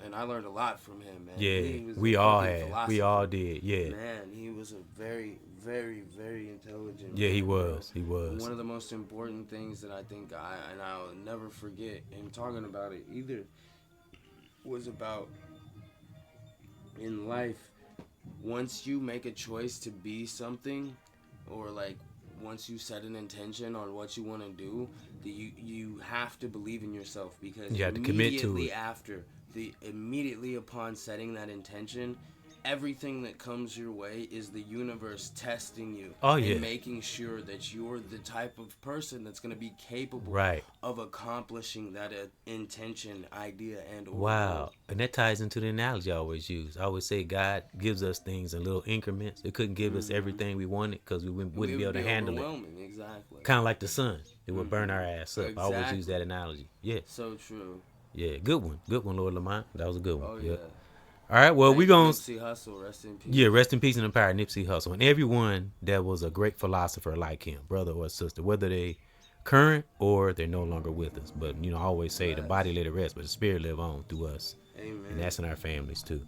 and I learned a lot from him, man. Yeah, we all did. Yeah, man, he was a very, very, very intelligent. Yeah, man, he was. He was. One of the most important things that I think I'll never forget in talking about it either was about in life. Once you make a choice to be something, or like once you set an intention on what you want to do, you have to believe in yourself, because you have to commit to it. Immediately upon setting that intention, everything that comes your way is the universe testing you and making sure that you're the type of person that's going to be capable of accomplishing that intention, idea, and goal. And that ties into the analogy I always use. I always say God gives us things in little increments. It couldn't give us everything we wanted, because we wouldn't be able to handle it. Exactly. Kind of like the sun. It would burn our ass up. Exactly. I always use that analogy. Yeah. So true. Yeah, good one, Lord Lamont. That was a good one. Oh, yeah. All right, well, we're going to... Nipsey Hussle, rest in peace. Yeah, rest in peace and the power of Nipsey Hussle. And everyone that was a great philosopher like him, brother or sister, whether they current or they're no longer with us. But, I always say the body let it rest, but the spirit live on through us. Amen. And that's in our families, too.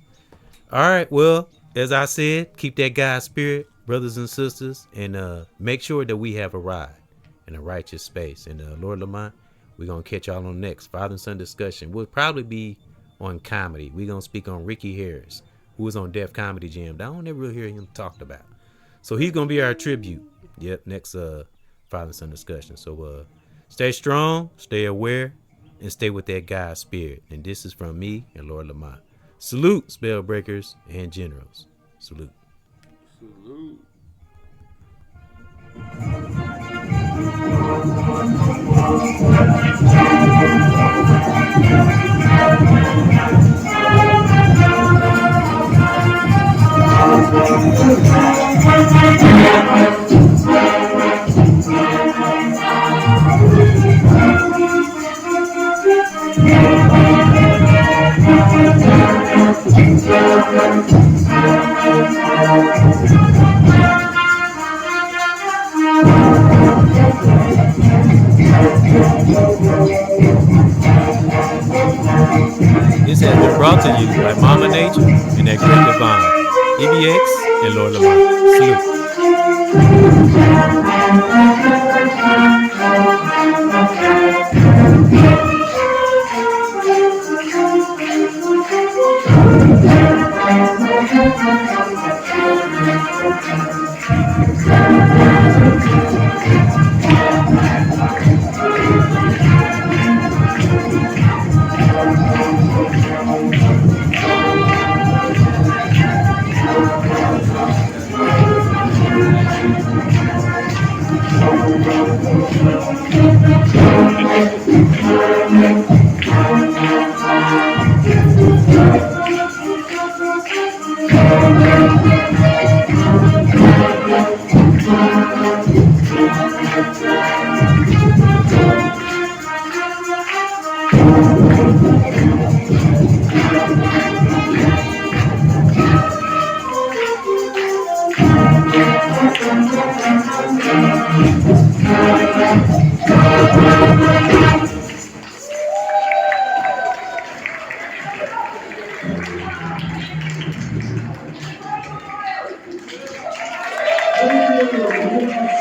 All right, well, as I said, keep that God's spirit, brothers and sisters, and make sure that we have arrived in a righteous space. And Lord Lamont, we're going to catch y'all on next Father and Son Discussion. We'll probably be on comedy. We're going to speak on Ricky Harris, who was on Def Comedy Jam. I don't ever really hear him talked about. So he's going to be our tribute. Yep, next Father and Son Discussion. So stay strong, stay aware, and stay with that God spirit. And this is from me and Lord Lamont. Salute, spell breakers and generals. Salute. Salute. This has been brought to you by Mama Nature and that great divine, EBX and Lord Lamont.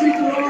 Secret